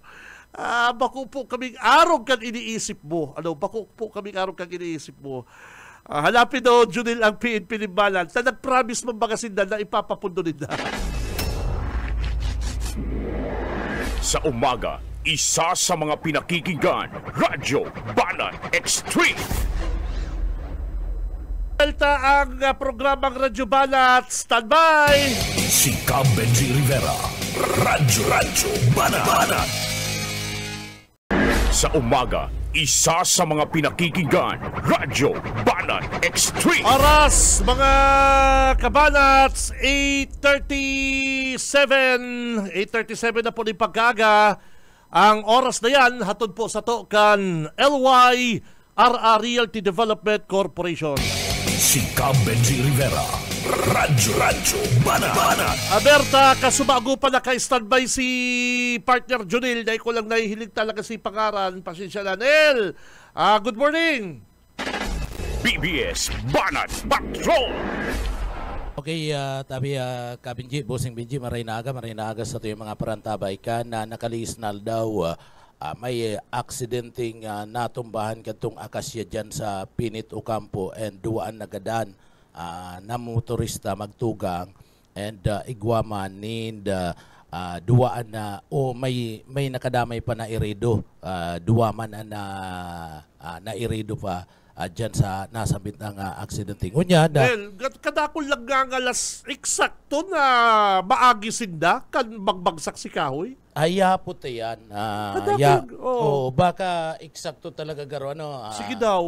bako po kaming araw kang iniisip mo. Bako po kaming araw kang iniisip mo. Hanapin daw, Junil, ang PNP Limbanan na nag-promise mong magasindan na ipapapundo nila. Sa umaga, isa sa mga pinakikinggan, Radyo Banat Extreme. Delta ang programang Radyo Banat. Standby! Si Cab Benji Rivera, Radyo Banat. Sa umaga, isa sa mga pinakikinggan, Radyo Banat Extreme. Oras, mga kabanats, 8:37 na po ni pagkaga. Ang oras na yan, hatod po sa to kan LYRR Realty Development Corporation. Si Cab Benji Rivera, Radyo Banat. Aberta, kasubago pa na kay-standby si partner Junil. Dahil ko lang nahihilig talaga si pangaran. Pasensya na, Nel. Good morning. BBS Banat Patrol. Okay, tabi Kabinji, Bossing Binji, maray naga sa ito yung mga parantabay ka na nakaliisnal daw may aksidenteng natumbahan katong akasya dyan sa Pinit Ocampo and duwaan nagadan na motorista magtugang and igwaman and duwaan na may nakadamay pa na irido duwaman na irido pa dyan sa nasabit ng aksidenteng. Unya, Well, kadakol lang nga alas eksakto na maagi sinda kan magbagsak si Kahoy. Ayapot yan. Baka eksakto talaga garo. Sige daw.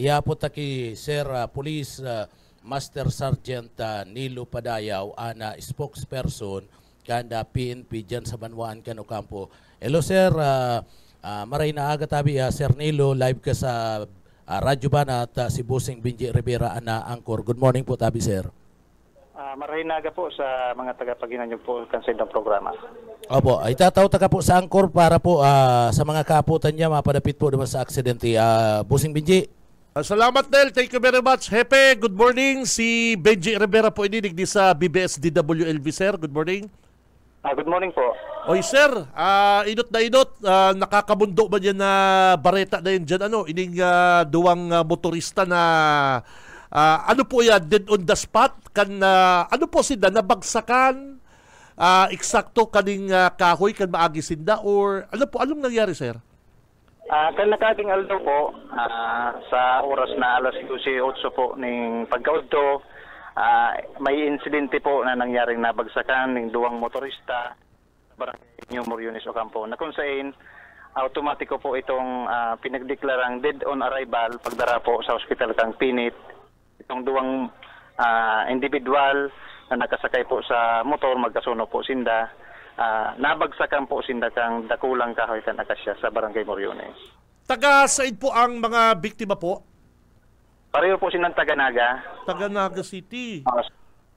Yapot ki Sir Police Master Sergeant Nilo Padayaw na spokesperson kanda PNP dyan sa Banwaan Ocampo. Hello sir, maray na aga tabi Sir Nilo, live ka sa Radyo Banat si Bossing Binji Rivera na Angkor. Good morning po tabi sir. Maray naga po sa mga tagapaginan niyo po kansa ng programa. Opo, itataw taka po sa Angkor para po sa mga kaaputan niya mapadapit po naman sa aksidente. Bossing Binji. Salamat Nel, thank you very much. Hepe, good morning. Si Benji Rivera po ininig di sa BBS DWLV sir. Good morning. Good morning po. Oy sir, inot na inot, nakakabundo ba yan na bareta na yun dyan? Ining duwang motorista na ano po yan, dead on the spot? Ano po sila, nabagsakan? Eksakto kaning kahoy kan maagi sinda? Or ano po, anong nangyari sir? Kan nakating aldo po, sa oras na alas 12:08 po ning pagkaudto, may insidente po na nangyaring nabagsakan ng duwang motorista sa Barangay New Moriones Ocampo na kung saan automatiko po itong pinagdeklarang dead on arrival pagdara po sa ospital kang Pinit. Itong duwang individual na nakasakay po sa motor magkasuno po sinda, nabagsakan po sinda kang dakulang kahoy kan akasya sa Barangay Moriones. Taga saan po ang mga biktima po? Pareho po sinang Taganaga. Taganaga City.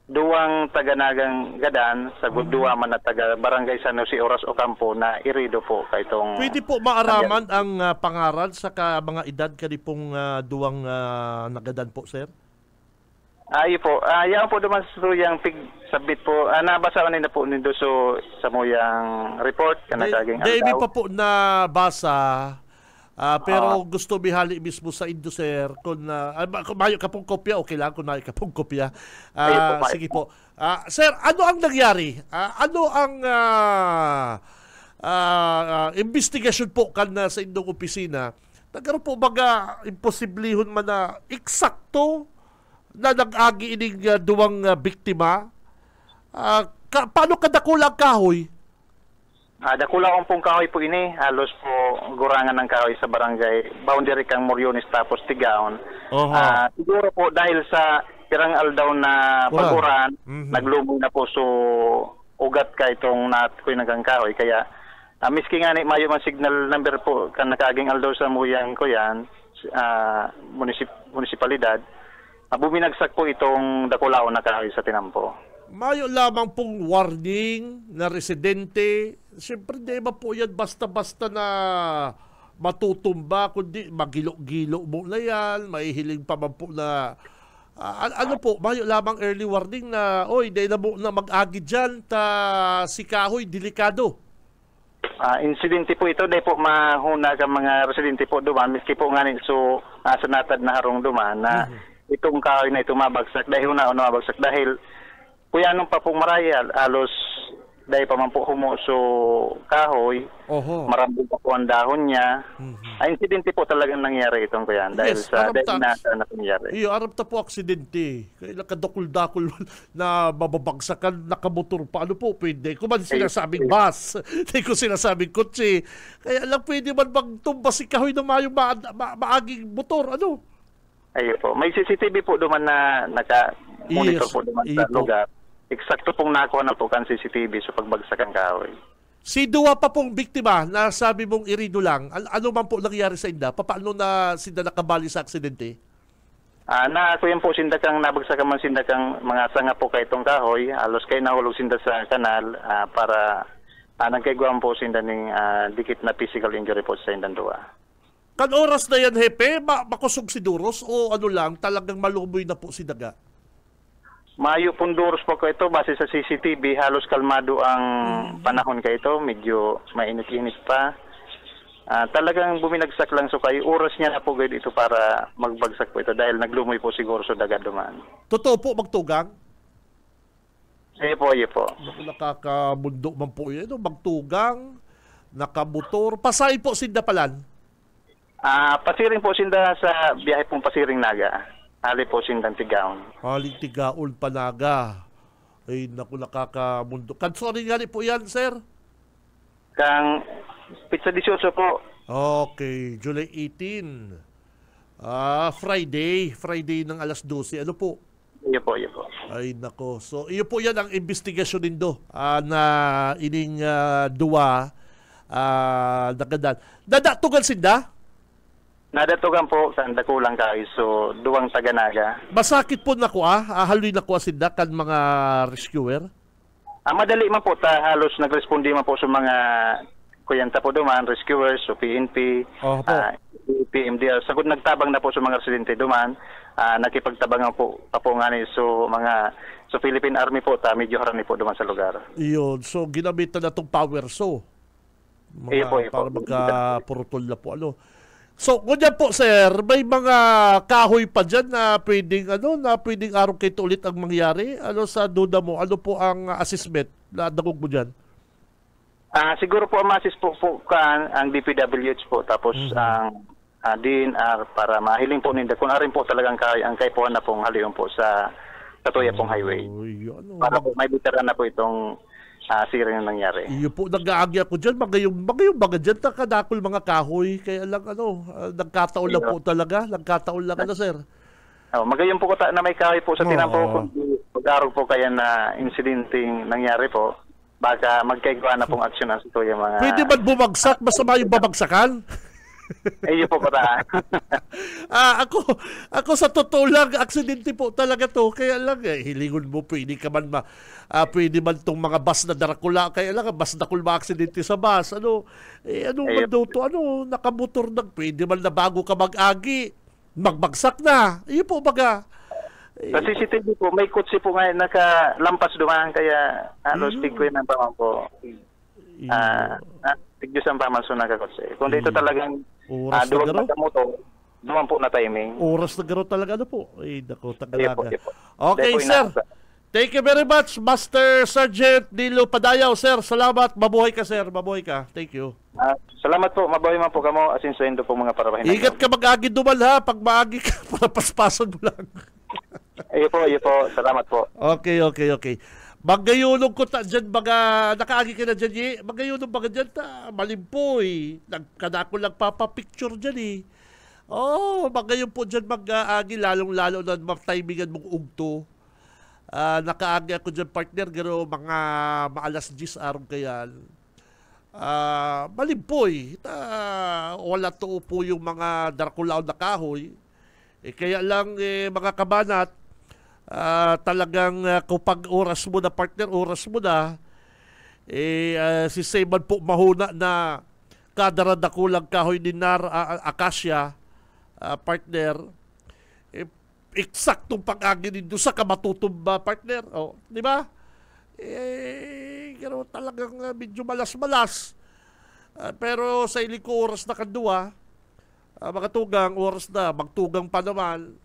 Duwang Taganagang gadan sa duwa man na taga Barangay San Jose Oras Ocampo na irido po kay itong... Pwede po maaraman ang pangaral sa mga edad kanipong duwang nagadan po, sir? Ayo po. Yan po duman sa yung sabit po. Nabasa ko na po nindo sa moyang report. Hindi pa po nabasa. Pero gusto bihali mismo sa Indo, sir. Kung mayo ka pong kopya, okay lang. Kung mayo ka pong kopya. Sige po. Sir, ano ang nangyari? Ano ang investigasyon po kan sa Indong opisina? Nagkaroon po baga imposiblihon man na eksakto na nag-agi ining duwang biktima? Paano kadakulang kahoy? Dakula kong pong kahoy po ini, halos po gurangan ng kahoy sa barangay, boundary kang Moriones tapos Tigaon. Siguro po dahil sa pirang aldaw na paguran, naglumong na po so ugat ka itong natkoy nagang kahoy. Kaya miski nga ni mayo man signal number po kan nakaaging aldaw sa muyang ko yan, munisipalidad, buminagsak po itong dakulao na kahoy sa tinampo. Mayo lamang pong warning na residente. Siyempre, di ba po yan basta-basta na matutumba, kundi magilo-gilo mo na yan, mahihiling pa man po na, ano po, mayo lamang early warning na, oy, di na mo na mag-agi dyan, si kahoy, delikado. Insidente po ito, di po mahuna ka mga residente po duman, miski po nga so sa natad na harong duman, na itong kahoy na ito mabagsak, dahil na mabagsak, dahil kuya nung pa pong maraya, alos dahil pa man po humuso kahoy, Oho. marambol pa po ang dahon niya. Mhm. Ay, insidente po talagang nangyari itong kuyan dahil Yes, sa parang dahil na nangyari. Iyo, arap ta po aksidente. Kaya nakadakul-dakul na mababagsakan, nakamotor pa. Ano po, pwede. Kung man sinasabing bus, hindi ko sinasabing kotse. Kaya lang pwede man magtumba si kahoy na mayong maaging motor. Ano? Ayun po. May CCTV po duman na naka-monitor Yes, po duman iyo sa po. lugar. Eksakto pong nakuha na po kan CCTV sa pagbagsakan kahoy. Si duwa pa pong biktima na sabi mong irino lang, ano man po nangyari sa inda? Paano na sinda nakabali sa aksidente? Na ako yan po sindakang nabagsakan man sindakang mga sanga po kay itong kahoy. Halos kayo nahulog sinda sa kanal para nagkaiguan po sinda ng dikit na physical injury po sa indang duwa. Kan oras na yan, hepe, makusog si Duros o ano lang, talagang malumoy na po si Daga? Mayo punduros po ko ito base sa CCTV, halos kalmado ang panahon ka ito, medyo mainit-init pa. Talagang buminagsak lang so kayo, oras niya na po ito para magbagsak po ito dahil naglumoy po siguro sa dagat duman. Totoo po magtugang? Iyo po. Naku, nakakamundo man po yun. Magtugang, nakamotor, pasay po sinda palan. Pasiring po sinda sa biyahe pong Pasiring Naga. Hali po sindang Tigaon. Haling Tigaon, Panaga. Ay, naku, nakakamundo. Sorry nga po yan, sir. Kang Pizza 18 po. Okay, July 18. Friday ng alas 12. Ano po? Iyo po. Ay, nako. So, iyo po yan ang investigasyon nindo na ining duwa nagadan. Dadatugan sinda? Nadatugan po sa dakulang kahoy, so duwang Taganaga. Masakit po nako haloy nako sinda kan mga rescuer? Madali man po halos nagrespondi man po sa mga kuyanta po duman, rescuers, so PNP, Oh, po. PMDR. Sagod nagtabang na po sa mga residente duman, nakipagtabangan po nga ni so Philippine Army po, medyo harani po duman sa lugar. Iyon. So, ginamitan na itong power saw. Iyo po. Para magka-purutol na po. Ano. So, kunyan po, sir, may mga kahoy pa dyan na pwedeng araw kito ulit ang mangyari? Ano sa duda mo? Ano po ang assessment na dagog mo dyan? Siguro po ma-assist po ang DPWH po, tapos ang DNR para mahiling po ninda. Kung arin po talagang ang kaipuhan na pong haliyon po sa Katuya pong highway. Para po may bitaran na po itong sira yung nangyari. Iyo po, nag-aagya ko dyan. Magayong baga dyan, nakadakol mga kahoy. Kaya lang, nagkataon lang po talaga. Nagkataon lang, sir. Magayong po ko na may kahoy po sa tinampo. Kung pag-arog po kaya na incidenting nangyari po, baka magkaigwa na pong aksyon ang sito yung mga... Pwede man bumagsak, masama yung babagsakan? Iyo po kata. Ako sa totoo lang, aksidente po talaga to. Kaya lang, hilingon mo, pwede man tong mga bus na Dracula. Kaya lang, bus na kulma aksidente sa bus. Man daw to? Nakamotor na, pwede man na bago ka mag-agi. Magbagsak na. Iyo po baga. Sa CCTV po, may kutsi po ngayon nakalampas dumaan, kaya halos tigwin ang pamang po. Tigdus ang pamang so nakakutsi. Kung dito talagang Oras na duwag garo? na kamoto, duman po na timing. Oras na garo talaga po. Ay, nako, Iyo po. tagalaga. Okay, sir. Thank you very much, Master Sergeant Nilo Padayaw, sir. Salamat. Mabuhay ka, sir. Mabuhay ka. Thank you. Salamat po. Mabuhay man po kamo. Asinsuendo po mga parabahin. Ingat ka mag-agi duman, ha. Pag maagi ka, para paspasan mo lang. Iyo po. Salamat po. Okay. Magayunong ko ta dyan, nakaagi ka na dyan, magayunong baga dyan, malimpoy. Nagkadako lang papapicture dyan, magayon po dyan mag-aagi, lalong-lalo na matimingan mong ugto. Nakaagi ako dyan, partner, gano mga maalas 10 araw kayan. Malimpoy. Wala to po yung mga Draculaw na kahoy. Kaya lang, mga kabanat, talagang kapag oras mo na, partner, si Seyman po mahuna na kadarada kulang kahoy ni Acacia, partner, eksaktong pag-agi din doon sa kamatutumba, partner. Di ba? Pero talagang medyo malas-malas. Pero sa iliko oras na kadua, mga tugang, oras na, magtugang pa naman,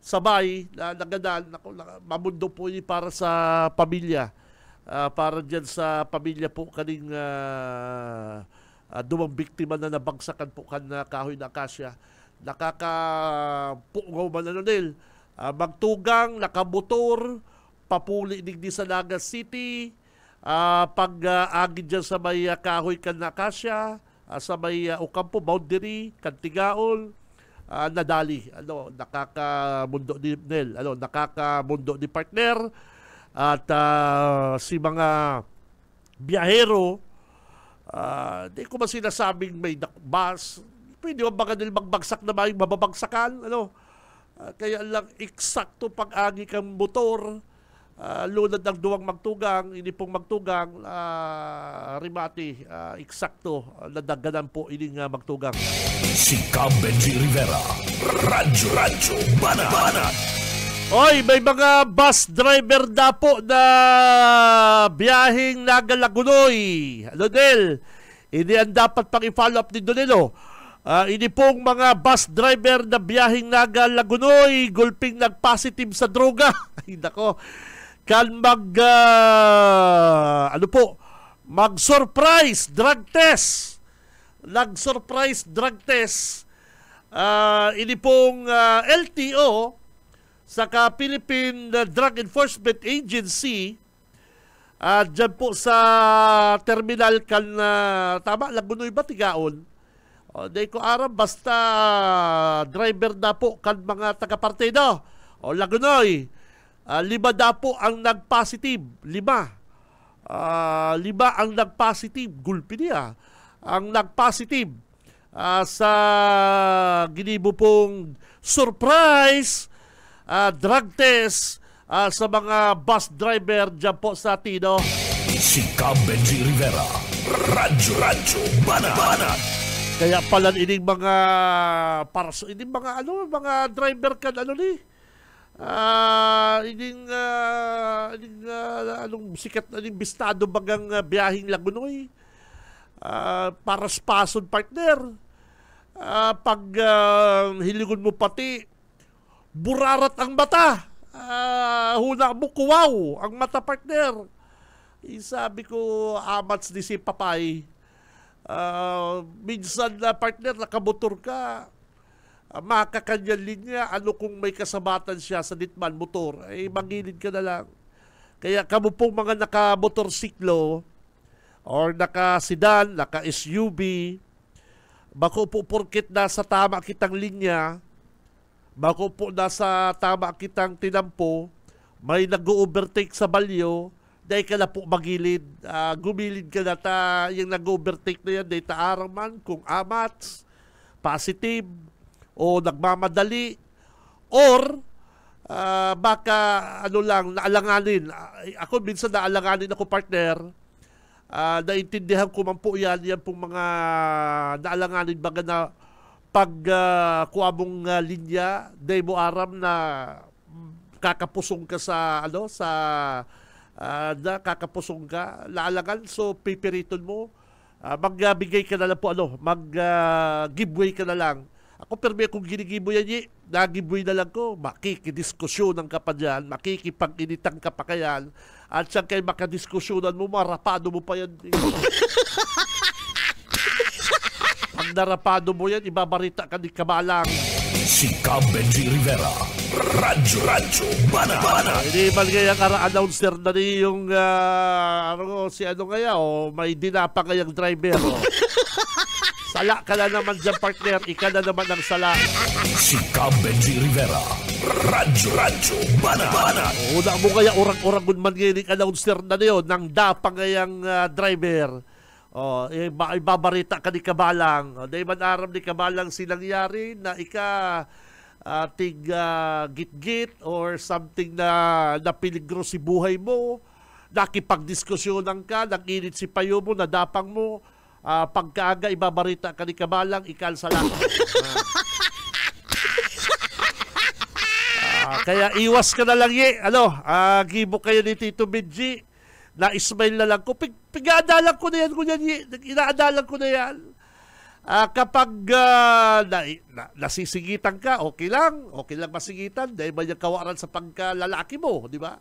sabay na nagadan, mamundo po para sa pamilya. para dyan sa pamilya po kaning dumang biktima na nabagsakan po kan kahoy na akasya. Nakakapungaw man ano nil. Magtugang, nakamotor, papuli digdi sa Naga City, pag-agid dyan sa may kahoy kan na akasya, sa may Ocampo, boundary, Kantigaon, nadali. Nakakamundo ni Nel, nakakamundo ni partner, at si mga biyahero, di ko man sinasabing may bus, pwede ba baka nila magbagsak na may mababagsakan, kaya lang eksakto pag-agi kang motor, lunad ng duwang magtugang, ini pong magtugang, rimati, eksakto, nadaganan po ining magtugang. Si Benji Rivera, Radyo Banat. Oy, may mga bus driver na po na biyaheng Naga Lagunoy. Del, ini ang dapat pang i-follow up din doon, ini pong mga bus driver na biyaheng Naga Lagunoy, gulping nag-positive sa droga. Ay, nako. Kan mag-surprise drug test. Nag-surprise drug test. Ini pong LTO saka Philippine Drug Enforcement Agency, dyan po sa terminal kan tama, Lagunoy ba, Tigaon? Di ko aram, basta driver na po kan mga taga-partido. Lagunoy, 5 na po ang nag-positive. 5 ang nag-positive. Gulpi niya. Ang nag-positive sa ginibo pong surprise drug test sa mga bus driver dyan po sa Tino. Si Benji Rivera, Radyo Banat. Kaya pala ining mga mga driver kan anong sikat aning bistado bagang biyahing Lagunoy, para spason partner, pag hiligon mo pati burarat ang mata, huna mo kuwaw ang mata partner. Sabi ko, amats di si Papay, minsan na partner nakamotor ka, makakanyang linya, kung may kasabatan siya sa ditman motor, magilid ka na lang. Kaya kamo pong mga naka-motorsiklo or naka-sedan, naka-SUV, bako po porket nasa tama kitang linya, bako po nasa tama kitang tinampo, may nag-overtake sa balyo, dahil ka na po magilid, gumilid ka na yung nag-overtake na yan, dahil taarang man, kung amats, positive, o nagmamadali, or baka naalanganin. Ako minsan naalanganin ako partner, naintindihan ko man po yan pong mga naalanganin baga na pag kuha mong linya, day mo aram na kakapusong ka sa kakapusong ka, laalangan, so pipiriton mo, magbigay ka na lang po, mag-giveaway ka na lang. Ako perme kung ginigibo yan, nagiboy na lang ko, makikidiskusyonan ka pa dyan, makikipag-initan ka pa kayan, at siyang kayo makadiskusyonan mo, marapado mo pa yan. Pag narapado mo yan, ibabarita ka ni Kamalang. Si Benji Rivera, Radyo Banat. Hindi man kaya announcer na ni yung, may dinapa kayang driver. Sala ka na naman dyan, partner. Ika na naman ang sala. Si Benji Rivera, Radyo Banat. Una mo kaya orang-orangon man ngayon announcer na niyo nang dapang ngayang driver. Ibabarita ka ni Kabalang. Dahil man aram ni Kabalang sinangyari na git-git or something na napiligro si buhay mo, nakipagdiskusyonan ka, nag-init si payo mo, nadapang mo, pagkaaga ibabarita ka ni Kabalang, ikalsala. Kaya iwas ka na lang gibo kayo ni Tito Benji, na-smile na lang ko, pig-aadalan ko na yan, inaadalan ko na yan. Kapag nasisigitan ka, okay lang masigitan, dahil may kawaran sa pagkalalaki mo, di ba?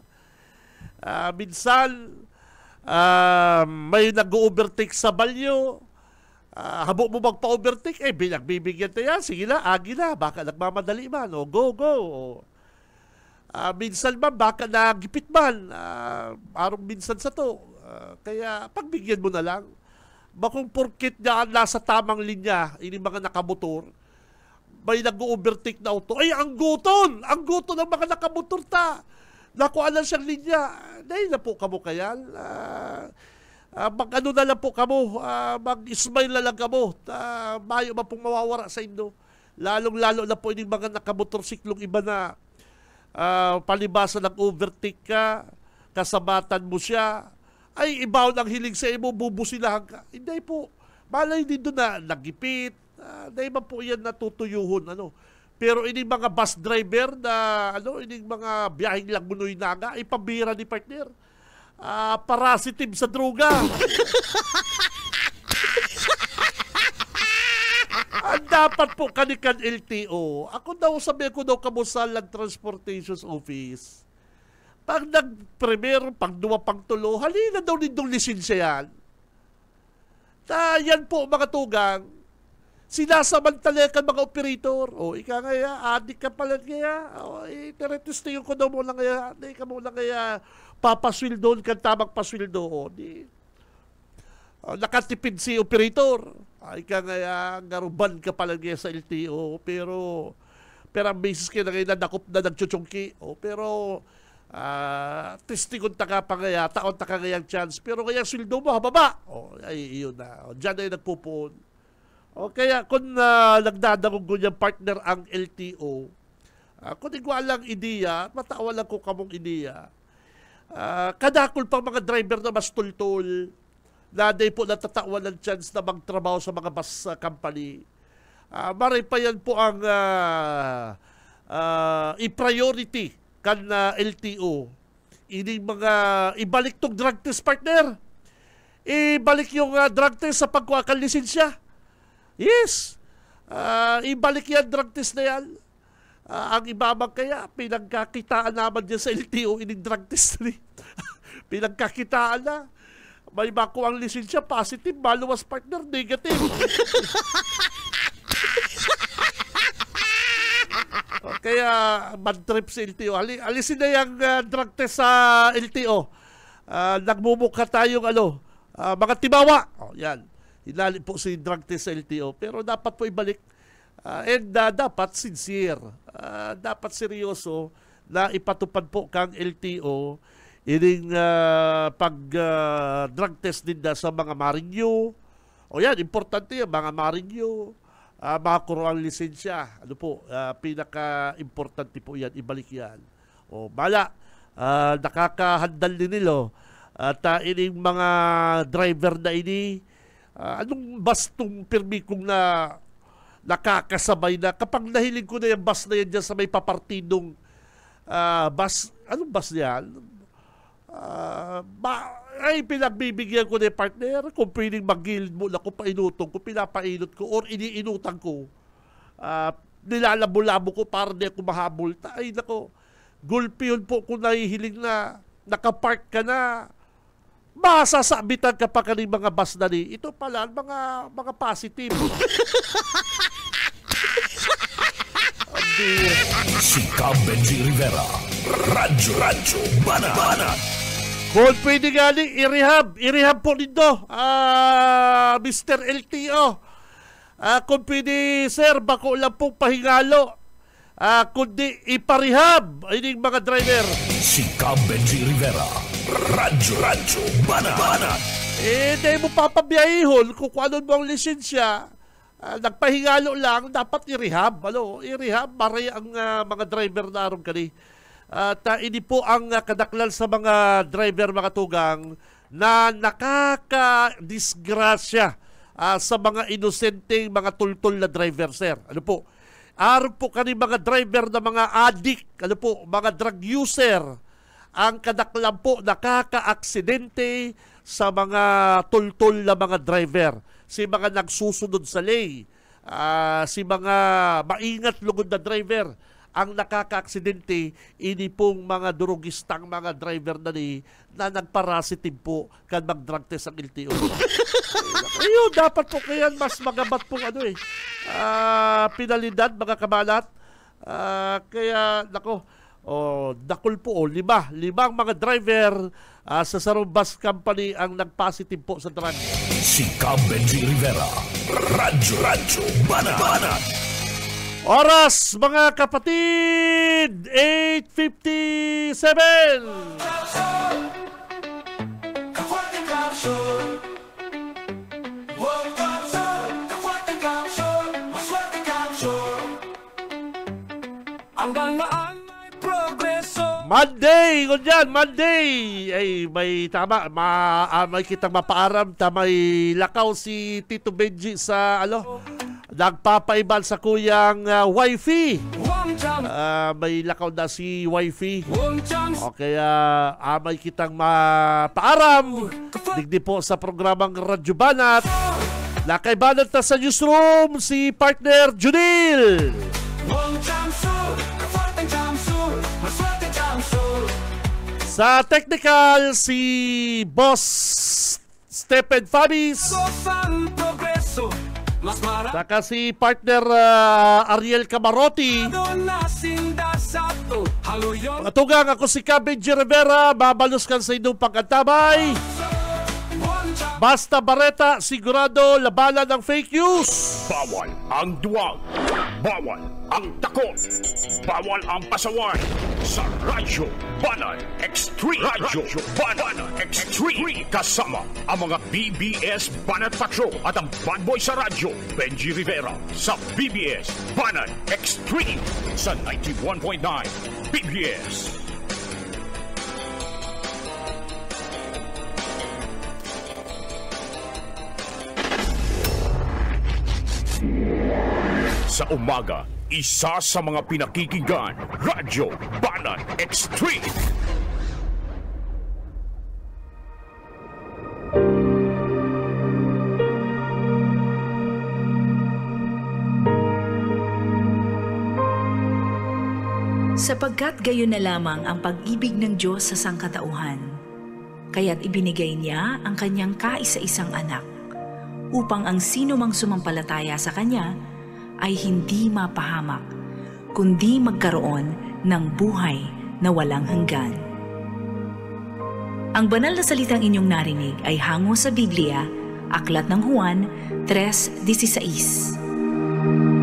Minsan, may nag-overtake sa balyo, habo mo magpa-overtake, bibigyan na yan, sige na, agi na, baka nagmamadali man, o go. Minsan man, baka nagipit man, arong minsan sa to. Kaya pagbigyan mo na lang. Bakong porkit niya nasa tamang linya, ini mga nakamotor, may nag-overtake na auto, ang guton ng mga nakamotor ta. Nakuha siyang linya. Dahil na po kamo kayan. Mag-ano na lang po kamo. Mag-smile na lang kamo. Mayo ba pong mawawara sa inyo. Lalong-lalo na po yung mga nakamotorsiklong iba na palibasa ng overtake ka, kasabatan mo siya, ay ibaw ng hiling sa imo, bubusilahan ka. Hindi po. Malay din doon na nagipit. Dahil ba po yan natutuyuhon. Pero ini mga bus driver na ini mga biyaheng Lagmunoy Naga, ipabira ni partner. Parasitive sa droga. Ang dapat po kanikan LTO. Ako daw sabi ko daw kamo sa Land Transportation Office. Pag nag-premier, pag duwa, pang tulo, halina daw nindong lisensya yan. Yan po mga tugang. Sinasamantala ka mga operator. Ika ngaya, adik ka pala ngaya. Teretestiyon ko daw mo lang ngaya. Hindi ka mo lang ngaya papaswildo ka tamang paswildo. Nakatipid si operator. Ika ngaya, garuban ka pala ngaya sa LTO. Pero ang basis kayo na ngayon nadakop na nagchuchungki. Pero testikon ta ka pa ngaya, taon ta ka ngayang chance. Pero ngayang swildo mo, hababa. Yun na. Diyan na yung nagpupun. Kaya kung nagdadagog ko niyang partner ang LTO, kung igualang ideya, matawa lang ko kamong ideya, kadakol pang mga driver na mas tultul, na day po natatawan ng chance na magtrabaho sa mga bus company. Maray pa yan po ang i-priority kan LTO. Ini mga ibalik tong drug test partner. Ibalik yung drug test sa pagkuha kan lisensya. Yes. Ibalik yan, drug test na yan. Ang ibabang kaya, pinagkakitaan naman dyan sa LTO, ining drug test na pinagkakitaan na. May makuha ang lisensya, positive, maluwas partner, negative. Kaya, bad trip sa LTO. Alisin na yung drug test sa LTO. Nagmumukha tayong mga tibawa. Yan. Hinali po si drug test sa LTO. Pero dapat po ibalik. And dapat sincere. Dapat seryoso na ipatupad po kang LTO ining pag-drug test din sa mga marinyo. Yan, importante yan. Mga marinyo, mga kuruang lisensya. Pinaka-importante po yan. Ibalik yan. Bala, nakakahandal din nilo. At ining mga driver na ini, anong bus tong pirmi kong na nakakasabay na kapag nahiling ko na yung bus na yan dyan sa may papartidong bus, anong bus yan? Ay pinagbibigyan ko na yung partner kung pwedeng mag-guild mo na kung painutong ko, pinapainot ko or iniinutang ko, nilalabo-labo ko para di ako mahabol. Ay nako, gulpi yun po kung nahihiling na nakapark ka na, masasabitan ka pa kaning mga bus na ni. Ito pala, mga positive. Si Benji Rivera, Radyo Banat. Kung pwede nga ni, i-rehab po nito, Mr. LTO. Kung pwede, sir, bako lang pong pahingalo. Kundi iparehab ining mga driver. Si Benji Rivera, Radyo Banat. Dahil mo papabiyahihon kung ano mo ang lisensya, nagpahingalo lang, dapat i-rehab. I-rehab, maray ang mga driver na arong kani. At ini po ang kadaklan sa mga driver, mga tugang, na nakaka-disgrasya sa mga inosenteng mga tultol na driver, sir. Aron po kani mga driver na mga addict, mga drug user, ang kadaklan po nakaka-aksidente sa mga tultol na mga driver, si mga nagsusunod sa lay, si mga maingat lugod na driver. ang nakaka-aksidente ini pong mga durugistang mga driver na nagparasitive po kan mag-drug test ang LTO. Ayun, dapat po kaya mas magabat pong penalidad mga kabalat. Kaya nako, dakol po limang mga driver sa Sarumbas Company ang nag-positive po sa drug. Si Benji Rivera, Radyo Banat. Oras mga kapatid, 8:57. Monday, Monday. Ay, may tama, may kitang mapaaram, may lakaw si Tito Benji sa nagpapaiban sa kuyang wifi. May lakaw na si wifi. O kaya may kitang mapaaram. Digdi po sa programang Radyo Banat. Nakaibanat na sa newsroom si partner Junil. Sa technical, si Boss Stephen Fabis. Saka si partner Ariel Camarotti. Matugang ako si Benji Rivera. Babaluskan sa inyong pagkatabay. Basta Bareta, sigurado labanan ng fake news. Bawal ang duwag. Bawal ang takot. Bawal ang pasaway. Sa Radyo Banat Extreme. Radyo Banat Extreme. Kasama ang mga BBS Banat Patrol at ang bad boy sa radyo, Benji Rivera. Sa BBS Banat Extreme. Sa 91.9 BBS. Sa umaga, isa sa mga pinakikinggan, Radyo Banat Extreme. Sapagkat gayon na lamang ang pag-ibig ng Diyos sa sangkatauhan, kaya't ibinigay niya ang kanyang kaisa-isang anak, upang ang sino mang sumampalataya sa Kanya ay hindi mapahamak, kundi magkaroon ng buhay na walang hanggan. Ang banal na salitang inyong narinig ay hango sa Biblia, Aklat ng Juan 3:16.